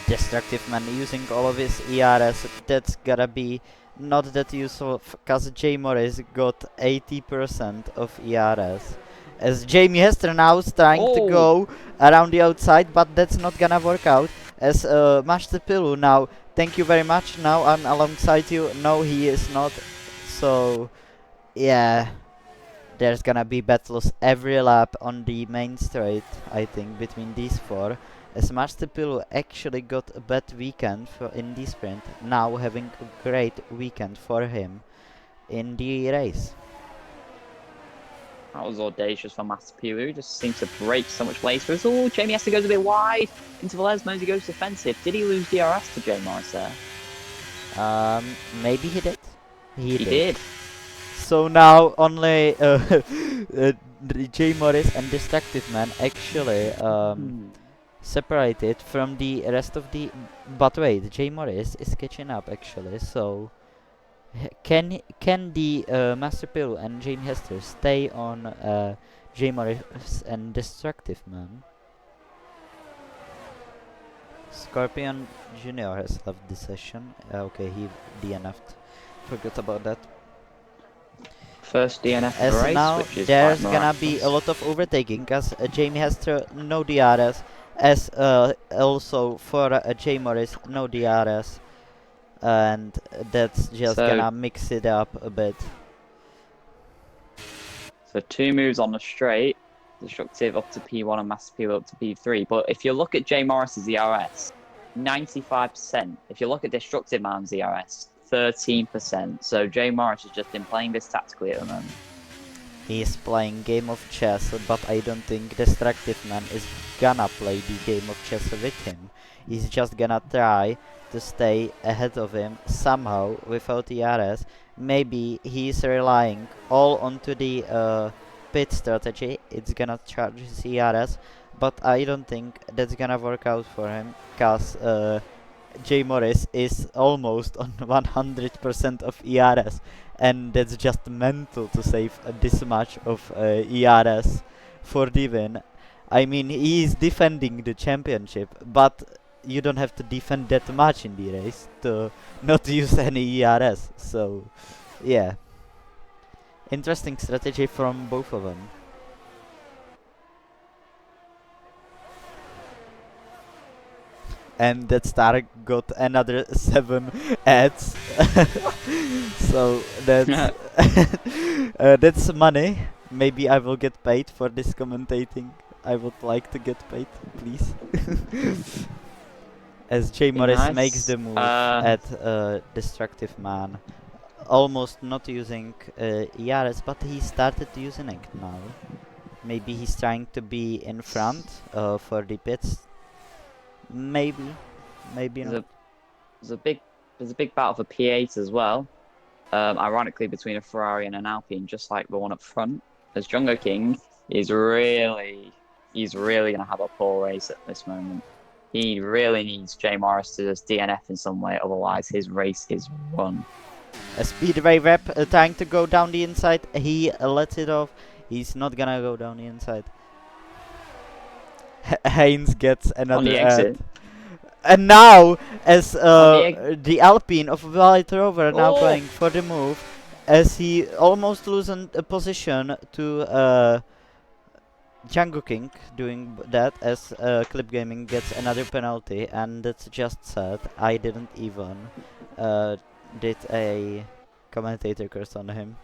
Destructive Man using all of his ERS. That's gotta be not that useful, cause J Morris got 80% of ERS. As Jamie Hester now is trying to go around the outside, but that's not gonna work out. As Master Pilu now, thank you very much. Now I'm alongside you. No, he is not. So, yeah, there's gonna be battles every lap on the main straight, I think, between these four. As Master Pilu actually got a bad weekend in the sprint, now having a great weekend for him in the race. That was audacious from Master Pilu. Just seems to break so much lace. Oh, Jamie Hester goes a bit wide into Velez. He goes defensive. Did he lose DRS to J Morris there? Maybe he did. He did. So now only J Morris and Destructive Man actually separated from the rest of the. But wait, J Morris is catching up actually. So can the Master Pill and Jamie Hester stay on J Morris and Destructive Man? Scorpion Junior has left the session. Okay, he DNF'd. Forgot about that. First DNF as race, now which is there's gonna be a lot of overtaking, because Jamie Hester no DRS, as also for J Morris no DRS, and that's just gonna mix it up a bit. So 2 moves on the straight, Destructive up to P1 and Master P up to P3. But if you look at J Morris's ERS, 95%. If you look at Destructive Man's ERS, 13%. So J Morris has just been playing this tactically at the moment. He's playing game of chess, but I don't think Destructive Man is gonna play the game of chess with him. He's just gonna try to stay ahead of him somehow without ERS. Maybe he's relying all onto the pit strategy. It's gonna charge his ERS, but I don't think that's gonna work out for him, cause J Morris is almost on 100% of ERS, and that's just mental to save this much of ERS for the win. I mean, he is defending the championship, but you don't have to defend that much in the race to not use any ERS. So, yeah. Interesting strategy from both of them. And that star got another 7 ads. So that's that's money. Maybe I will get paid for this commentating. I would like to get paid, please. As J Morris makes the move at Destructive Man, almost not using ERS, but he started using it now. Maybe he's trying to be in front for the pits. Maybe not. There's a big battle for P8 as well. Ironically, between a Ferrari and an Alpine, just like the one up front. As Jungo King is really gonna have a poor race at this moment. He really needs J Morris to just DNF in some way, otherwise his race is run. A Speedway rep trying to go down the inside. He lets it off. He's not gonna go down the inside. Haynes gets another ad. And now, as the Alpine of White Rover now going for the move, as he almost loses a position to Django King doing that, as Clip Gaming gets another penalty, and that's just sad. I didn't even did a commentator curse on him.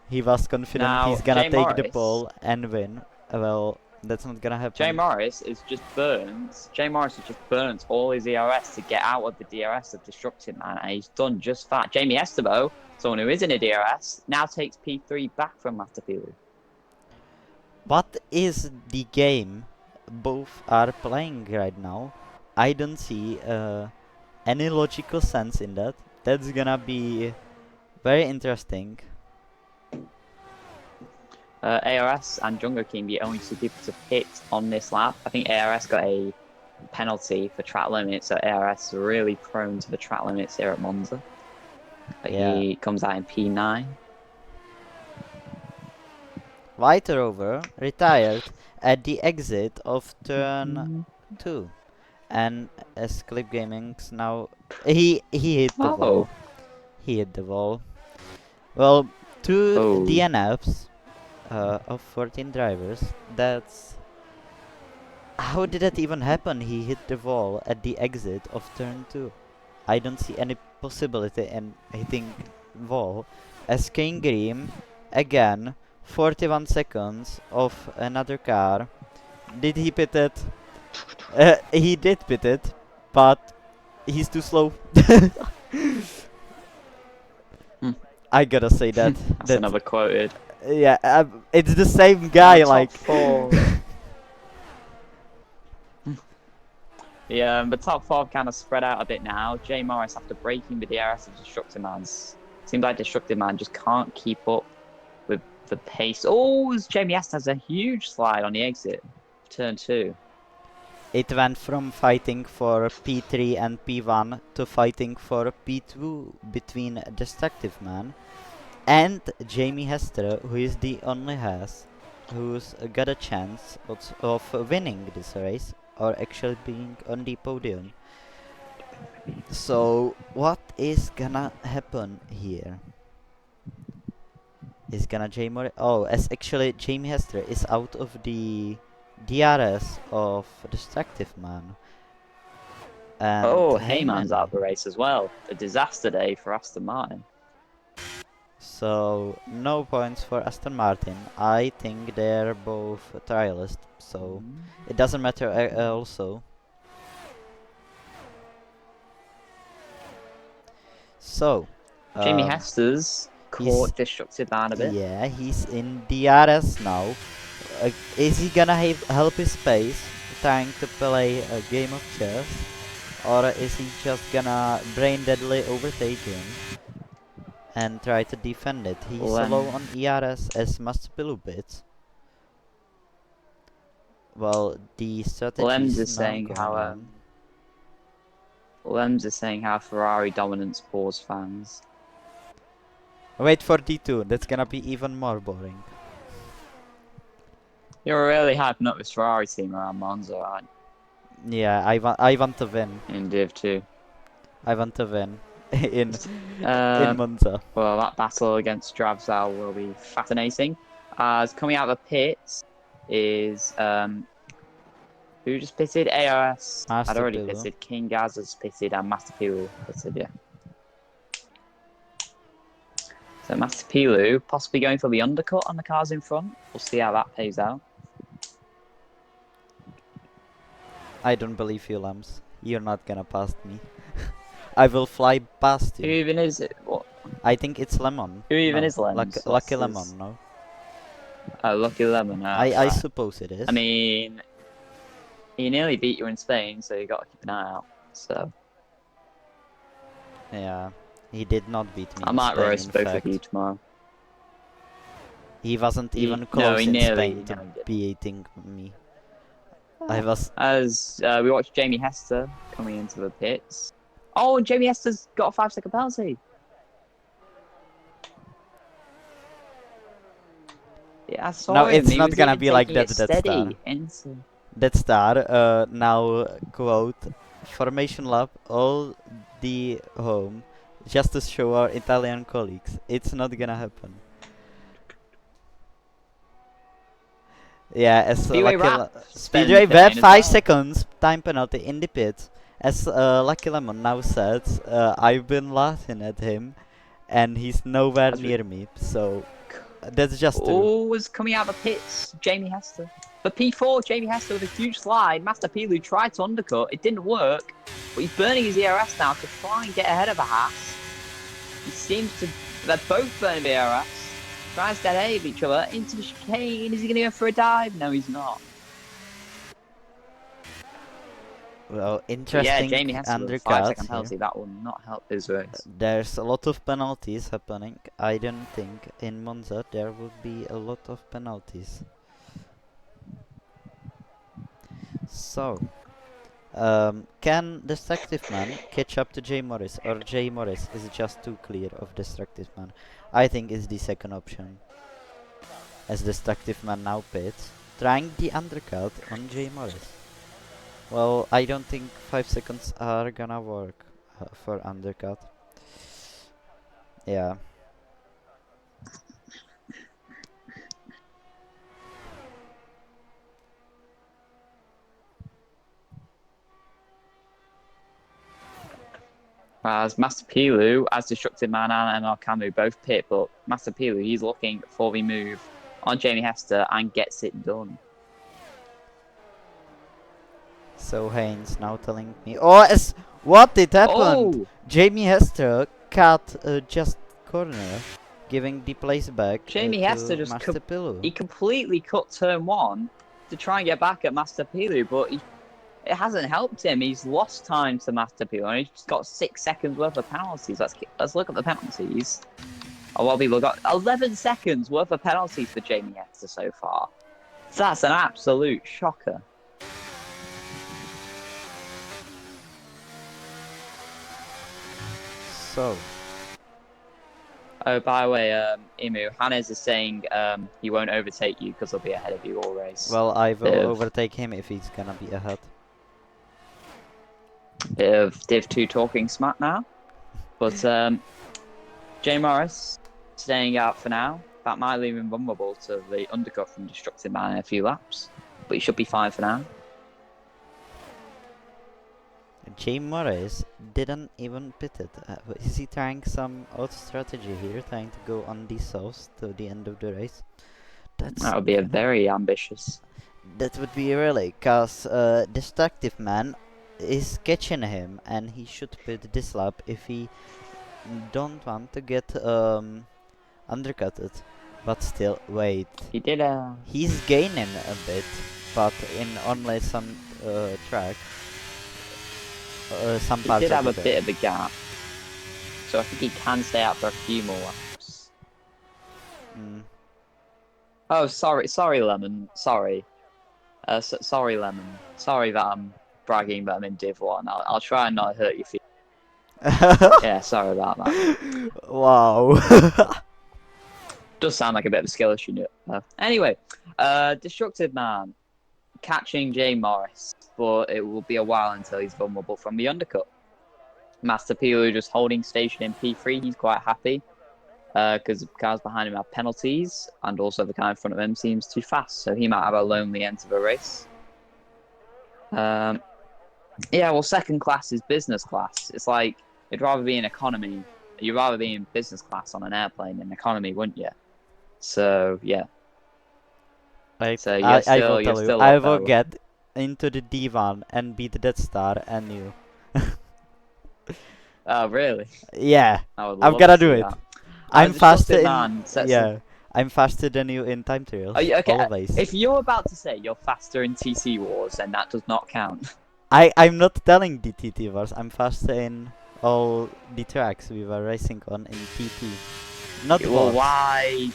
He was confident now, he's gonna take the pole and win. Well, that's not gonna happen. J Morris has just burnt all his ERS to get out of the DRS of Destructive Man, and he's done just that. Jamie Estebo, someone who is in a DRS, now takes P3 back from Master Pilu. What is the game both are playing right now? I don't see any logical sense in that. That's gonna be very interesting. ARS and Jungle King, the only two people to pit on this lap. I think ARS got a penalty for track limits, so ARS is really prone to the track limits here at Monza. But Yeah. he comes out in P9. White Rover retired at the exit of turn 2. And as Clip Gaming's now he hit the wall. He hit the wall. Well, 2 DNFs of 14 drivers. That's how did that even happen? He hit the wall at the exit of turn 2. I don't see any possibility in hitting wall. As King Green again 41 seconds of another car. Did he pit it? He did pit it, but he's too slow. I gotta say that. That's another quoted. Yeah, it's the same guy. Like. Yeah, the top 4 kind of spread out a bit now. Jay Morris, after braking with the RS of Destructive Man, seems like Destructive Man just can't keep up with the pace. Oh, Jamie Est has a huge slide on the exit of turn 2. It went from fighting for P3 and P1 to fighting for P2 between Destructive Man and Jamie Hester, who is the only Haas who's got a chance of winning this race, or actually being on the podium. So what is gonna happen here? Is gonna as actually Jamie Hester is out of the DRS of Destructive Man. And Heyman's out of the race as well. A disaster day for Aston Martin. So no points for Aston Martin. I think they're both trialists, so it doesn't matter also. So Jamie Hester's caught Destructive Man a bit. Yeah, he's in DRS now. Is he gonna help his pace, trying to play a game of chess, or is he just gonna brain deadly overtake him and try to defend it? He's low on ERS as Mastupilu bits. Well, the strategy Lems is saying how Lems is saying how Ferrari dominance bores fans. Wait for D2, that's gonna be even more boring. You're really hyping up this Ferrari team around Monza, aren't you? Yeah, I want to win. In Div 2. I want to win in Monza. Well, that battle against Dravsal will be fascinating. As coming out of the pits is who just pitted? ARS had already pitted. King Gaz has pitted, and Master Pilu pitted. Yeah. So Master Pilu possibly going for the undercut on the cars in front. We'll see how that plays out. I don't believe you, Lams. You're not gonna pass me. I will fly past you. Who even is it? What? I think it's Lemon. Who even is Lemon? Lucky Lemon, no? Oh, Lucky Lemon. I suppose it is. I mean, he nearly beat you in Spain, so you got to keep an eye out. So. Yeah, he did not beat me. I might roast both of you tomorrow. He wasn't even close in Spain to beating me. As we watched Jamie Hester coming into the pits. Oh, Jamie Hester's got a 5-second penalty. Yeah, I saw him. No, it's not gonna be like that. That star. Now quote formation lap all the home, just to show our Italian colleagues. It's not gonna happen. Yeah, as Speedway web 5 seconds time penalty in the pit. As Lucky Lemon now says, I've been laughing at him, and he's nowhere near me. So that's just. Oh, was coming out of the pits, Jamie Hester. For P4, Jamie Hester with a huge slide. Master Pilu tried to undercut. It didn't work, but he's burning his ERS now to try and get ahead of a Haas. He seems to. They're both burning the ERS. Tries to get ahead of each other into the chicane. Is he going to go for a dive? No, he's not. Well, But yeah, interesting Jamie Hester with a undercut 5-second here. penalty. That will not help his race. There's a lot of penalties happening. I don't think in Monza there would be a lot of penalties. So, can Destructive Man catch up to Jay Morris, or Jay Morris is just too clear of Destructive Man? I think it's the second option. As Destructive Man now pits, trying the undercut on Jay Morris. Well, I don't think 5 seconds are gonna work for undercut. Yeah. As Master Pilu, as Destructive Man and ML Camu both pit, but Master Pilu, he's looking for the move on Jamie Hester and gets it done. So Haynes now telling me, oh, what did happen? Oh! Jamie Hester cut just corner, giving the place back Jamie Hester to just Master Pilu. he completely cut turn 1 to try and get back at Master Pilu, but it hasn't helped him. He's lost time to Master Pilu, and he's got 6 seconds worth of penalties. Let's look at the penalties. A lot of people got 11 seconds worth of penalties for Jamie Hester so far. That's an absolute shocker. So. Oh, by the way, Imu, Hannes is saying he won't overtake you because he'll be ahead of you all race. Well, I will overtake him if he's gonna be ahead. Bit of Div 2 talking smack now. But Jay Morris staying out for now. That might leave him vulnerable to the undercut from Destructive Man in a few laps. But he should be fine for now. Jay Morris didn't even pit it. Is he trying some odd strategy here, trying to go on the sauce to the end of the race? That would be a very ambitious. That would be really, cause Destructive Man is catching him, and he should pit this lap if he don't want to get undercutted. But still, wait. He's gaining a bit, but in only some track. Some parts he did have a bit of a gap, so I think he can stay out for a few more laps. Oh, sorry, Lemon. Sorry, sorry, Lemon. Sorry that I'm bragging that I'm in Div 1. I'll try and not hurt your feelings. Yeah, sorry about that. Wow. Does sound like a bit of a skill issue. Anyway, Destructive Man catching Jay Morris, but it will be a while until he's vulnerable from the undercut. Master Pilu just holding station in P3. He's quite happy because the cars behind him have penalties, and also the car in front of him seems too fast, so he might have a lonely end to the race. Yeah, well, second class is business class. It's like you'd rather be in economy. You'd rather be in business class on an airplane than economy, wouldn't you? So yeah. I will get into the D1 and beat that star and you. Oh really? Yeah, I'm gonna do it. I'm faster in I'm faster than you in time trials. Okay, always. If you're about to say you're faster in TC Wars, then that does not count. I'm not telling the TT Wars. I'm faster in all the tracks we were racing on in TT. Not well, Wars. Why?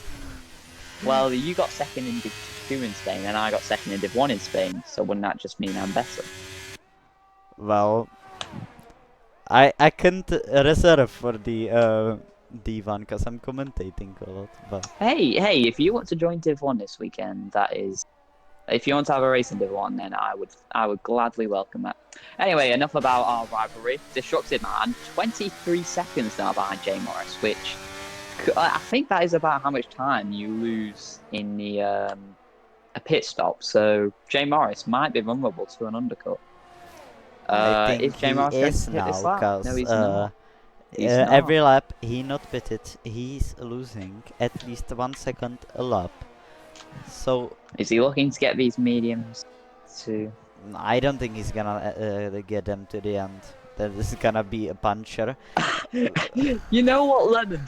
Well, you got second in Div 2 in Spain, and I got second in Div 1 in Spain, so wouldn't that just mean I'm better? Well, I can't reserve for the D1 because I'm commentating a lot. But hey, if you want to join Div 1 this weekend, that is, if you want to have a race in Div 1, then I would gladly welcome that. Anyway, enough about our rivalry. Destructive Man, 23 seconds now behind Jay Morris, which I think that is about how much time you lose in the a pit stop. So Jay Morris might be vulnerable to an undercut. I think is Jay Morris going to hit this lap? No, he's not. Every lap he not pitted, he's losing at least 1 second a lap. So is he looking to get these mediums to? I don't think he's gonna get them to the end. That is gonna be a puncher. You know what, Lemon?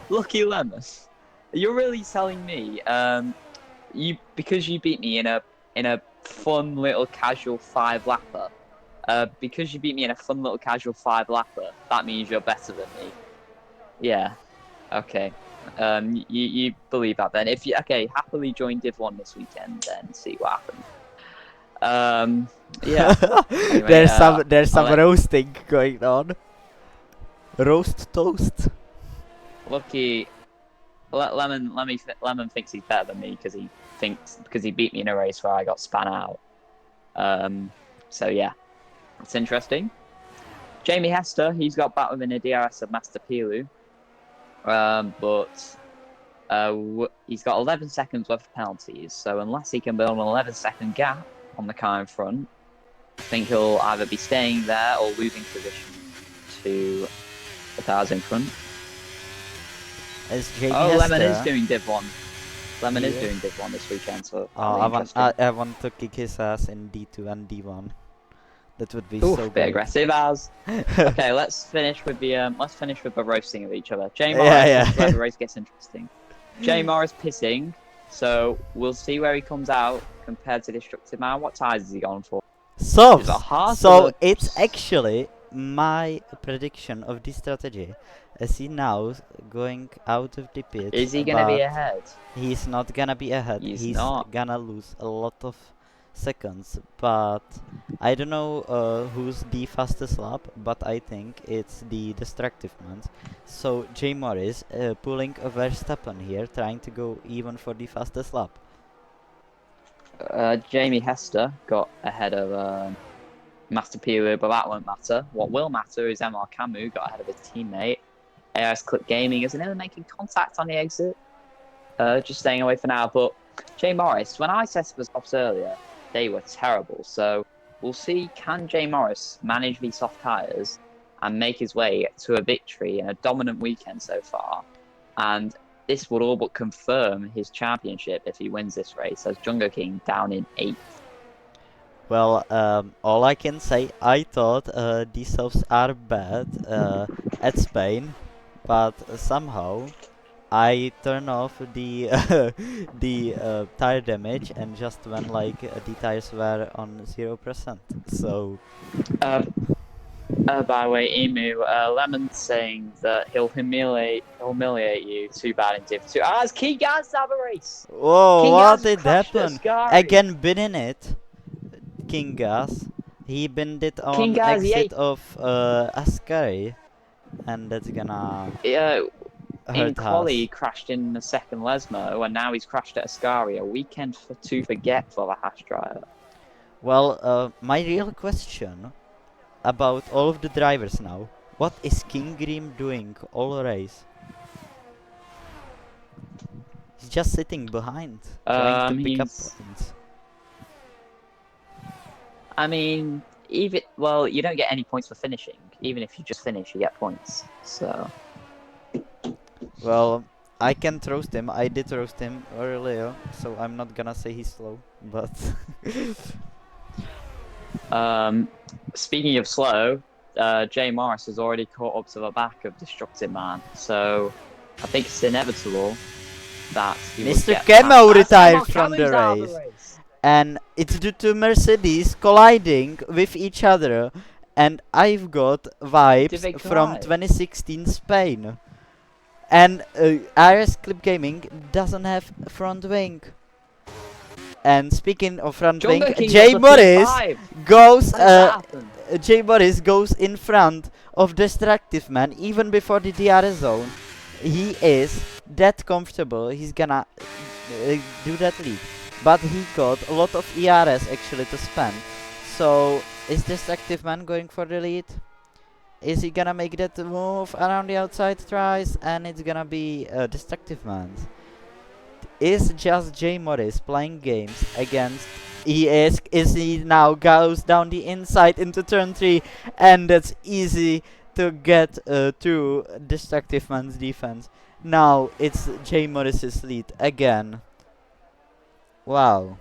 Lucky Lemon, you're really telling me because you beat me in a fun little casual 5-lapper, Because you beat me in a fun little casual 5-lapper, that means you're better than me. Yeah. Okay. You believe that then? If you happily join Div 1 this weekend, then see what happens. Yeah. Anyway, there's some let- roasting going on. Roast toast. Lucky. Lemon thinks he's better than me because he beat me in a race where I got spun out. So yeah, it's interesting. Jamie Hester, he's got back within a DRS of Master Pilu, but he's got 11 seconds worth of penalties. So unless he can build an 11-second gap on the car in front, I think he'll either be staying there or losing position to the cars in front. Is Jamie Lemon Hester? is doing Div 1. Lemon is Yeah. doing Div 1 this weekend, so I want to kick his ass in D2 and D1. That would be so bit great. aggressive as. Okay, let's finish with the roasting of each other. Jay Yeah, Morris, yeah. this is where the race gets interesting. Jay Morris pissing, so we'll see where he comes out compared to Destructive Man. What tires has he gone for? Softs. It's a hard So to- it's actually my prediction of this strategy. As he now going out of the pit. Is he gonna be but ahead? He's not gonna be ahead. He's He's not. gonna lose a lot of seconds. But I don't know who's the fastest lap, but I think it's the destructive ones. So J Morris pulling a Verstappen here, trying to go even for the fastest lap. Jamie Hester got ahead of Master Piru, but that won't matter. What will matter is MR Camus got ahead of his teammate. AIS Clip Gaming is another making contact on the exit. Just staying away for now. But Jay Morris, when I tested the softs earlier, they were terrible. So we'll see, can Jay Morris manage these soft tyres and make his way to a victory in a dominant weekend so far? And this would all but confirm his championship if he wins this race, as Jungle King down in 8th. Well, all I can say, I thought these softs are bad at Spain, but somehow I turn off the the tire damage and just when like the tires were on 0%. So By the way, Emu, Lemon's saying that he'll humiliate you too bad in Div 2. As Keegan's to have a race! whoa, King what Gaz did crashed at happen? Ascari. Again, been in it. King Gas. He binned it on King Gaz, exit of Ascari, and that's gonna in hurt quali, he us. crashed in the second Lesmo, and now he's crashed at Ascari. A weekend to forget for the hash driver. Well, my real question about all of the drivers now. What is King Grim doing all race? He's just sitting behind, trying to pick up points. I mean, you don't get any points for finishing. Even if you just finish, you get points. So. Well, I can't roast him. I did roast him earlier, so I'm not gonna say he's slow, but... Speaking of slow, Jay Morris has already caught up to the back of Destructive Man, so I think it's inevitable that he will Mr. get Camo past- retired Camo's from the out of race. And it's due to Mercedes colliding with each other, and I've got Did they vibes from collide? 2016 Spain. And RS Clip Gaming doesn't have front wing. And speaking of front wing, Jungle King Jay was the Morris P5. goes. How did that happen? Jay Morris goes in front of Destructive Man even before the DRS zone. He is that comfortable. He's gonna do that lead, but he got a lot of ERS actually to spend. So is Destructive Man going for the lead? Is he gonna make that move around the outside tries, and it's gonna be Destructive Man's? Is just Jay Morris playing games against is he now goes down the inside into turn 3, and that's easy to get to Destructive Man's defense. Now it's Jay Morris's lead again. Wow.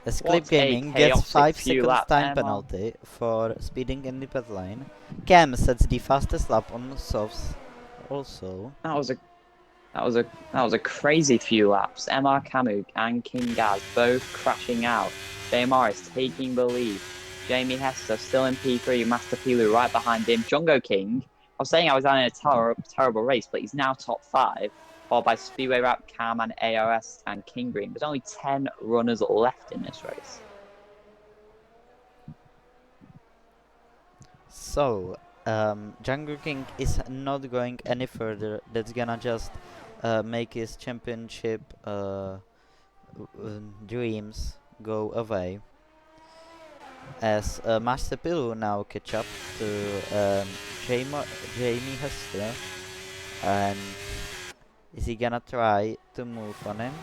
As Clip What a Gaming gets chaotic 5 few seconds laps, time Emma. penalty for speeding in the pit lane. Cam sets the fastest lap on softs also. That was a that was a crazy few laps. Emma Kamuk and King Gaz both crashing out. Jay Morris taking the lead. Jamie Hester still in P3. Master Pilu right behind him. Jungo King. I was saying I was having a terrible race, but he's now top 5, followed by Speedway Rap, Cam, and AOS and King Green. There's only 10 runners left in this race. So, Django King is not going any further. That's gonna just make his championship dreams go away. As Master Pilu now catch up to Jamie Hester, and is he gonna try to move on him?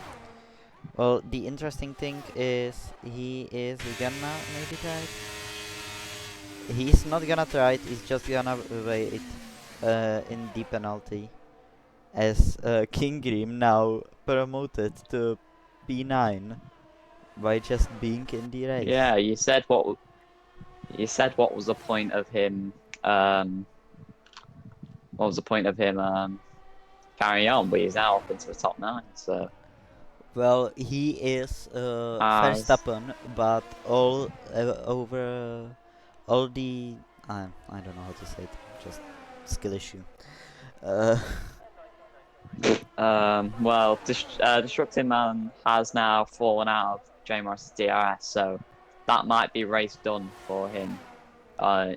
Well, the interesting thing is he is gonna maybe try it. He's not gonna try it, he's just gonna wait in the penalty. As King Grim now promoted to P9 by just being in the race. Yeah, you said what was the point of him what was the point of him carrying on, but he's now up into the top 9, so Well, he is Verstappen, but all over all the I don't know how to say it, just skill issue. well, Destructive Man has now fallen out of J Morris' DRS, so that might be race done for him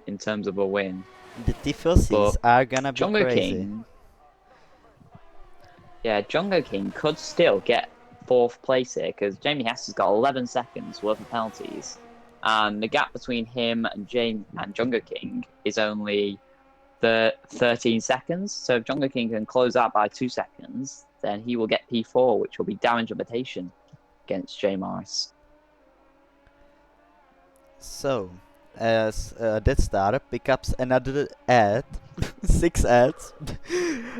in terms of a win. The tifosis are gonna be Jungo crazy. King, yeah, Jungo King could still get 4th place here because Jamie Hess has got 11 seconds worth of penalties, and the gap between him and Jungo King is only 13 seconds. So if Jungo King can close out by 2 seconds, then he will get P4, which will be damage limitation against J Morris. So, as Death Star picks up another ad, 6 ads,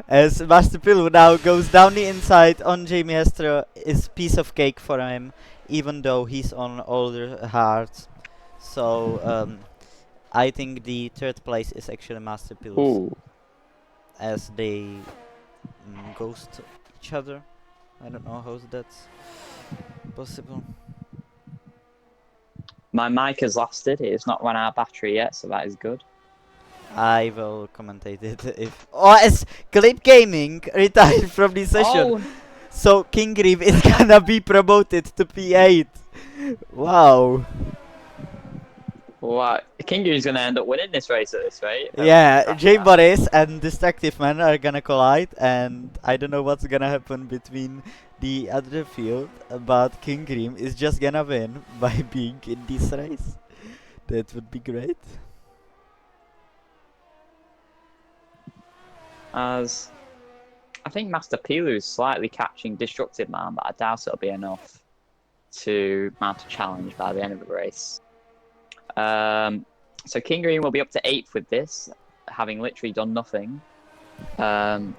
as Master Pilu now goes down the inside on Jamie Hester, is piece of cake for him, even though he's on older hearts. So, I think the 3rd place is actually Master Pilu's, as they ghost each other. I don't know how that's possible. My mic has lasted. It has not run out of battery yet, so that is good. I will commentate it if. Oh, as Clip Gaming retired from the session. Oh, So King Grieve is gonna be promoted to P8. Wow. what? King is going to end up winning this race at this rate. Yeah, Jay Boris and Destructive Man are gonna collide, and I don't know what's gonna happen between the other field, but King Grieve is just gonna win by being in this race. That would be great. As I think Master Pilu is slightly catching Destructive Man, but I doubt it'll be enough to mount a challenge by the end of the race. So King Green will be up to 8th with this, having literally done nothing. Cam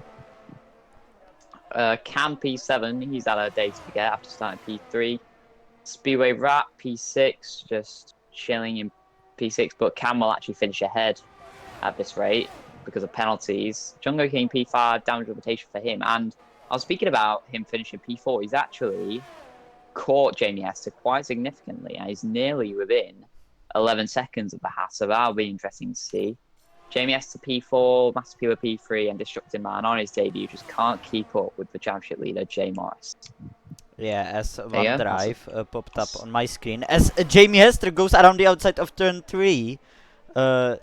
P7, he's had a day to forget after starting P3. Speedway Rat P6, just chilling in P6, but Cam will actually finish ahead at this rate because of penalties. Jungo King P5, damage limitation for him. And I was speaking about him finishing P4. He's actually caught Jamie Hester quite significantly, and he's nearly within 11 seconds of the hat, so that'll be interesting to see. Jamie Hester P4, Master Peeler P3, and Destructive Man on his debut just can't keep up with the championship leader, Jay Morris. Yeah, as OneDrive popped up on my screen, as Jamie Hester goes around the outside of turn 3 to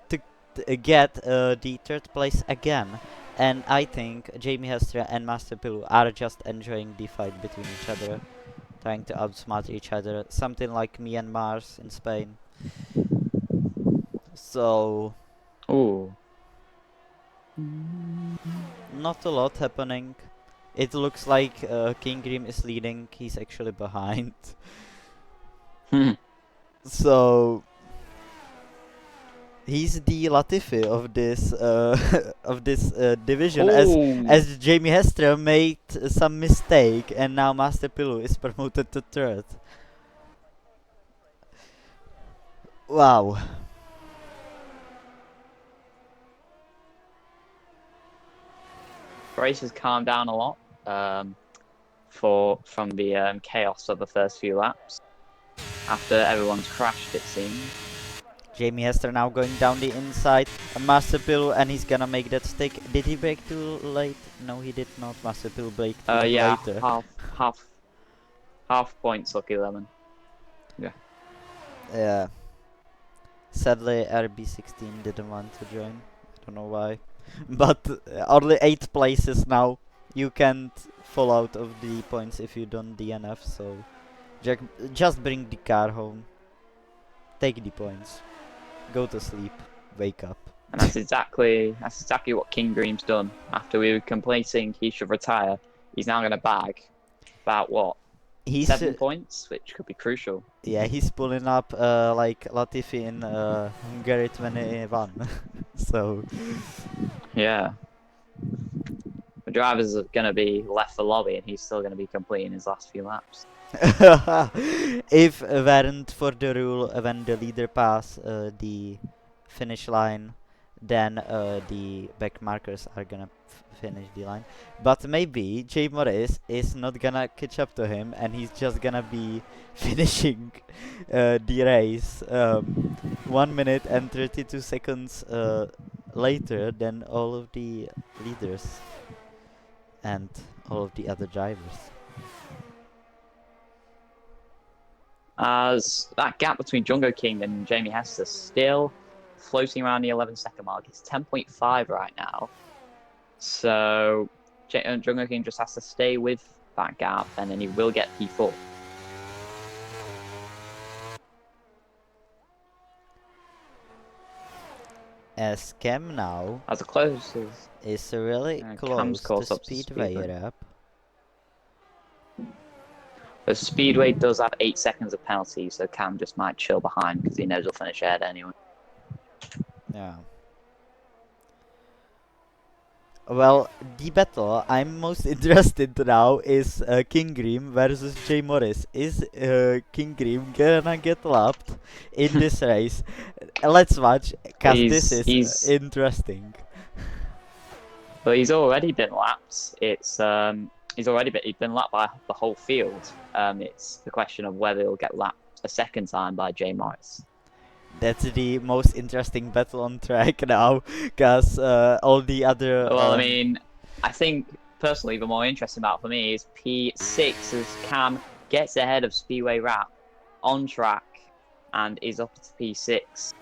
get the 3rd place again. And I think Jamie Hester and Master Pilu are just enjoying the fight between each other, trying to outsmart each other, something like me and Mars in Spain. So, not a lot happening. It looks like King Grim is leading. He's actually behind. So he's the Latifi of this division, as Jamie Hester made some mistake, and now Master Pilu is promoted to 3rd. Wow. Race has calmed down a lot. from the chaos of the first few laps. After everyone's crashed, it seems. Jamie Hester now going down the inside. Masterpill, and he's gonna make that stick. Did he brake too late? No, he did not. Masterpill braked Yeah, later. half points, Lucky Lemon. Yeah. Yeah. Sadly, RB16 didn't want to join. I don't know why. But only 8 places now. You can't fall out of the points if you don't DNF, so just bring the car home. Take the points. Go to sleep. Wake up. And that's exactly what King Dream's done. After we were complaining he should retire, he's now going to bag about what? 7 points, which could be crucial. Yeah, he's pulling up like Latifi in Hungary 21. So yeah, the drivers are going to be left for lobby, and he's still going to be completing his last few laps. if weren't for the rule when the leader pass the finish line, then the back markers are gonna finish the line. But maybe Jay Morris is not gonna catch up to him, and he's just gonna be finishing the race 1 minute and 32 seconds later than all of the leaders and all of the other drivers. As that gap between Jungo King and Jamie Hester still floating around the 11-second mark. It's 10.5 right now. So Jungo King just has to stay with that gap, and then he will get P4. As Cam now as close as is really close to Speedway wrap. The Speedway does have 8 seconds of penalty, so Cam just might chill behind because he knows he'll finish ahead anyway. Yeah. Well, the battle I'm most interested now is King Grim versus Jay Morris. Is King Grim gonna get lapped in this race? Let's watch, cause this is interesting. But he's already been lapped. It's he's been lapped by the whole field. It's the question of whether he'll get lapped a second time by Jay Morris. That's the most interesting battle on track now, because all the other... Well, I mean, I think, personally, the more interesting battle for me is P6 as Cam gets ahead of Speedway Wrap on track and is up to P6.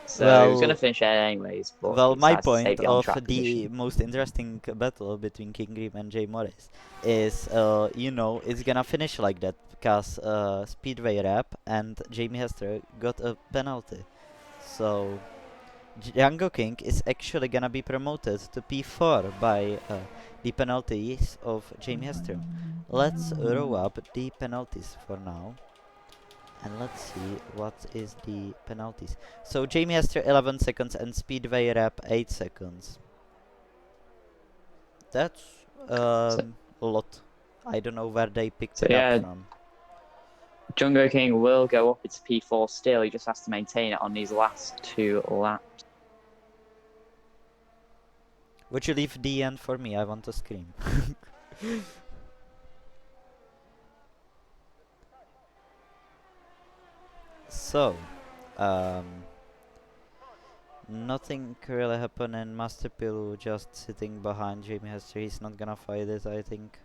So he's going to finish ahead anyways. But well, my point of the most interesting battle between King Grim and Jay Morris is, you know, it's going to finish like that. Because Speedway Wrap and Jamie Hester got a penalty. So Django King is actually gonna be promoted to P4 by the penalties of Jamie Hester. Let's row up the penalties for now. And let's see what is the penalties. So Jamie Hester 11 seconds and Speedway Wrap 8 seconds. That's a lot. I don't know where they picked it up from. Jungo King will go up into P4 still. He just has to maintain it on these last 2 laps. Would you leave the end for me? I want to scream. So, nothing really happening. Masterpill just sitting behind Jamie Hester. He's not gonna fight it, I think.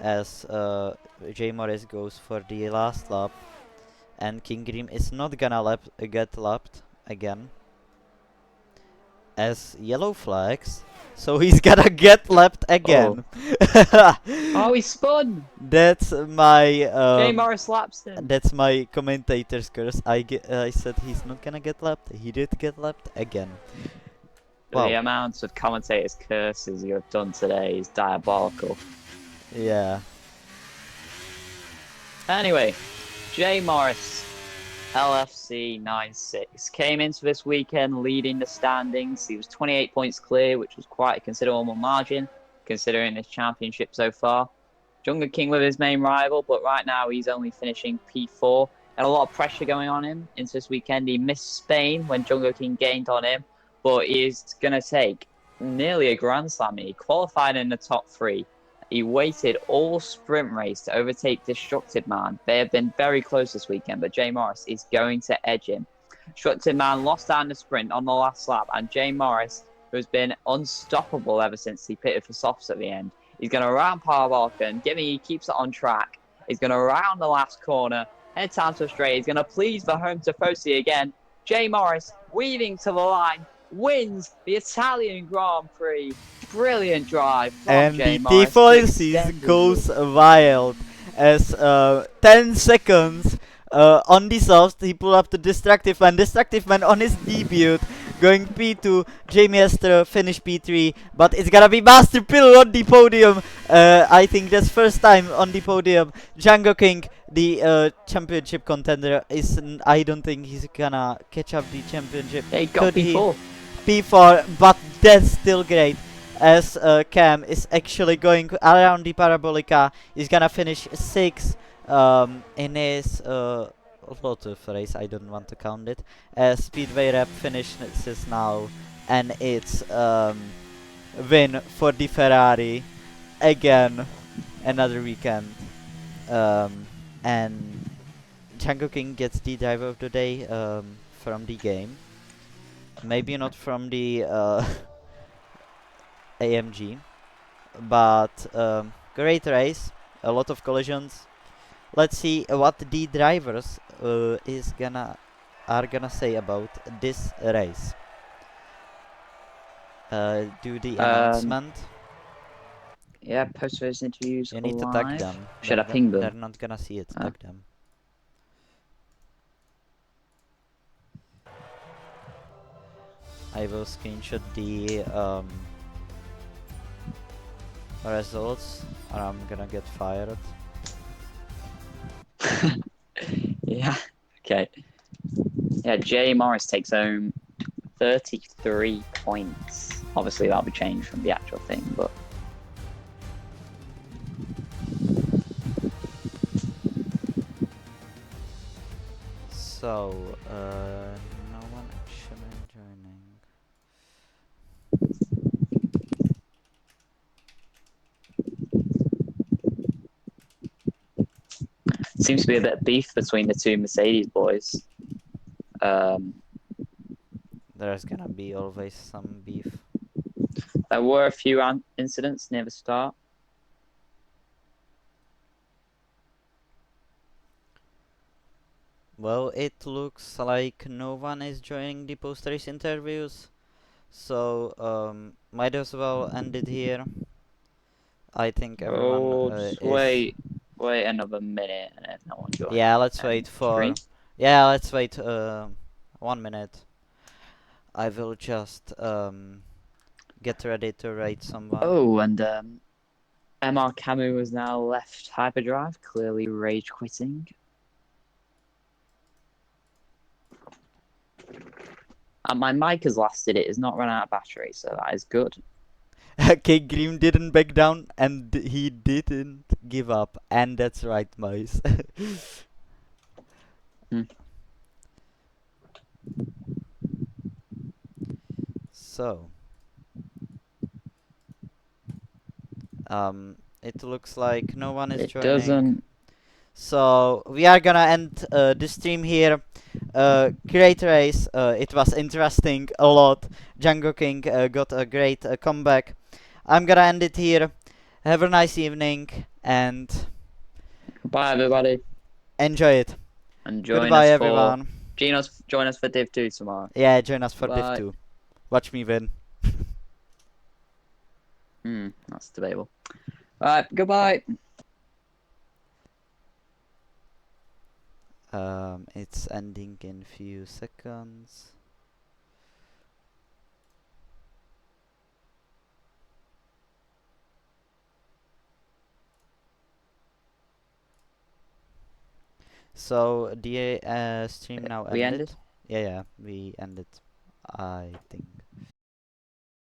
As Jay Morris goes for the last lap, and King Grim is not gonna get lapped again as yellow flags, so he's gonna get lapped again. Oh, he spun! That's my Jay Morris laps him. That's my commentator's curse. I said he's not gonna get lapped. He did get lapped again. Wow. The amount of commentators' curses you have done today is diabolical. Yeah. Anyway, Jay Morris, LFC 9-6, came into this weekend leading the standings. He was 28 points clear, which was quite a considerable margin, considering his championship so far. Jungo King with his main rival, but right now he's only finishing P4. Had a lot of pressure going on him into this weekend. He missed Spain when Jungo King gained on him, but he's going to take nearly a Grand Slam. He qualified in the top 3. He waited all sprint race to overtake Destructive Man. They have been very close this weekend, but Jay Morris is going to edge him. Destructive Man lost out in the sprint on the last lap, and Jay Morris, who has been unstoppable ever since he pitted for softs at the end, he's going to round Parvalken, given he keeps it on track. He's going to round the last corner, head down to a straight. He's going to please for home to Fossey again. Jay Morris weaving to the line, wins the Italian Grand Prix. Brilliant drive from And Jay the Morris to T4Cs extend his goes lead. wild as 10 seconds on the soft. He pulled up to Destructive Man. Destructive Man on his debut going P2. Jamie Esther finish P3, but it's gonna be Master Pill on the podium. I think that's first time on the podium. Django King, the championship contender, I don't think he's gonna catch up the championship. They got Could he? P4. P4, but that's still great. As Cam is actually going around the Parabolica. He's gonna finish 6th in his lot of race. I don't want to count it. Speedway Rep finishes now, and it's win for the Ferrari again, another weekend. And Django King gets the driver of the day from the game. Maybe not from the AMG, but great race, a lot of collisions. Let's see what the drivers are gonna say about this race. Do the announcement. Yeah, post-race interviews You need to tag live. them. Should I ping They're them? not gonna see it. Ah. Tag them. I will screenshot the results, or I'm gonna get fired. Yeah. Okay. Yeah, Jay Morris takes home 33 points. Obviously, that'll be changed from the actual thing, but. So, no one actually joining. Seems to be a bit of beef between the two Mercedes boys. There's gonna be always some beef. There were a few incidents near the start. Well, it looks like no one is joining the post-race interviews, so might as well end it here. I think everyone Just is. wait another minute, and if no one joins. Yeah, let's wait for. Yeah, let's wait 1 minute. I will just get ready to rate someone. Oh, and MR Camus has now left Hyperdrive, clearly rage quitting. And my mic has lasted, it has not run out of battery, so that is good. King Grim didn't back down, and he didn't give up, and that's right, Mice. So, it looks like no one is It joining. doesn't. So we are gonna end the stream here. Great race. It was interesting a lot. Django King got a great comeback. I'm gonna end it here. Have a nice evening and Bye, everybody. enjoy it. And join Goodbye, us everyone. join us for Div 2 tomorrow. Yeah, join us for Bye. Div 2. Watch me win. That's debatable. Alright, goodbye. It's ending in few seconds. So the stream now ended. We ended? Yeah, we ended. I think.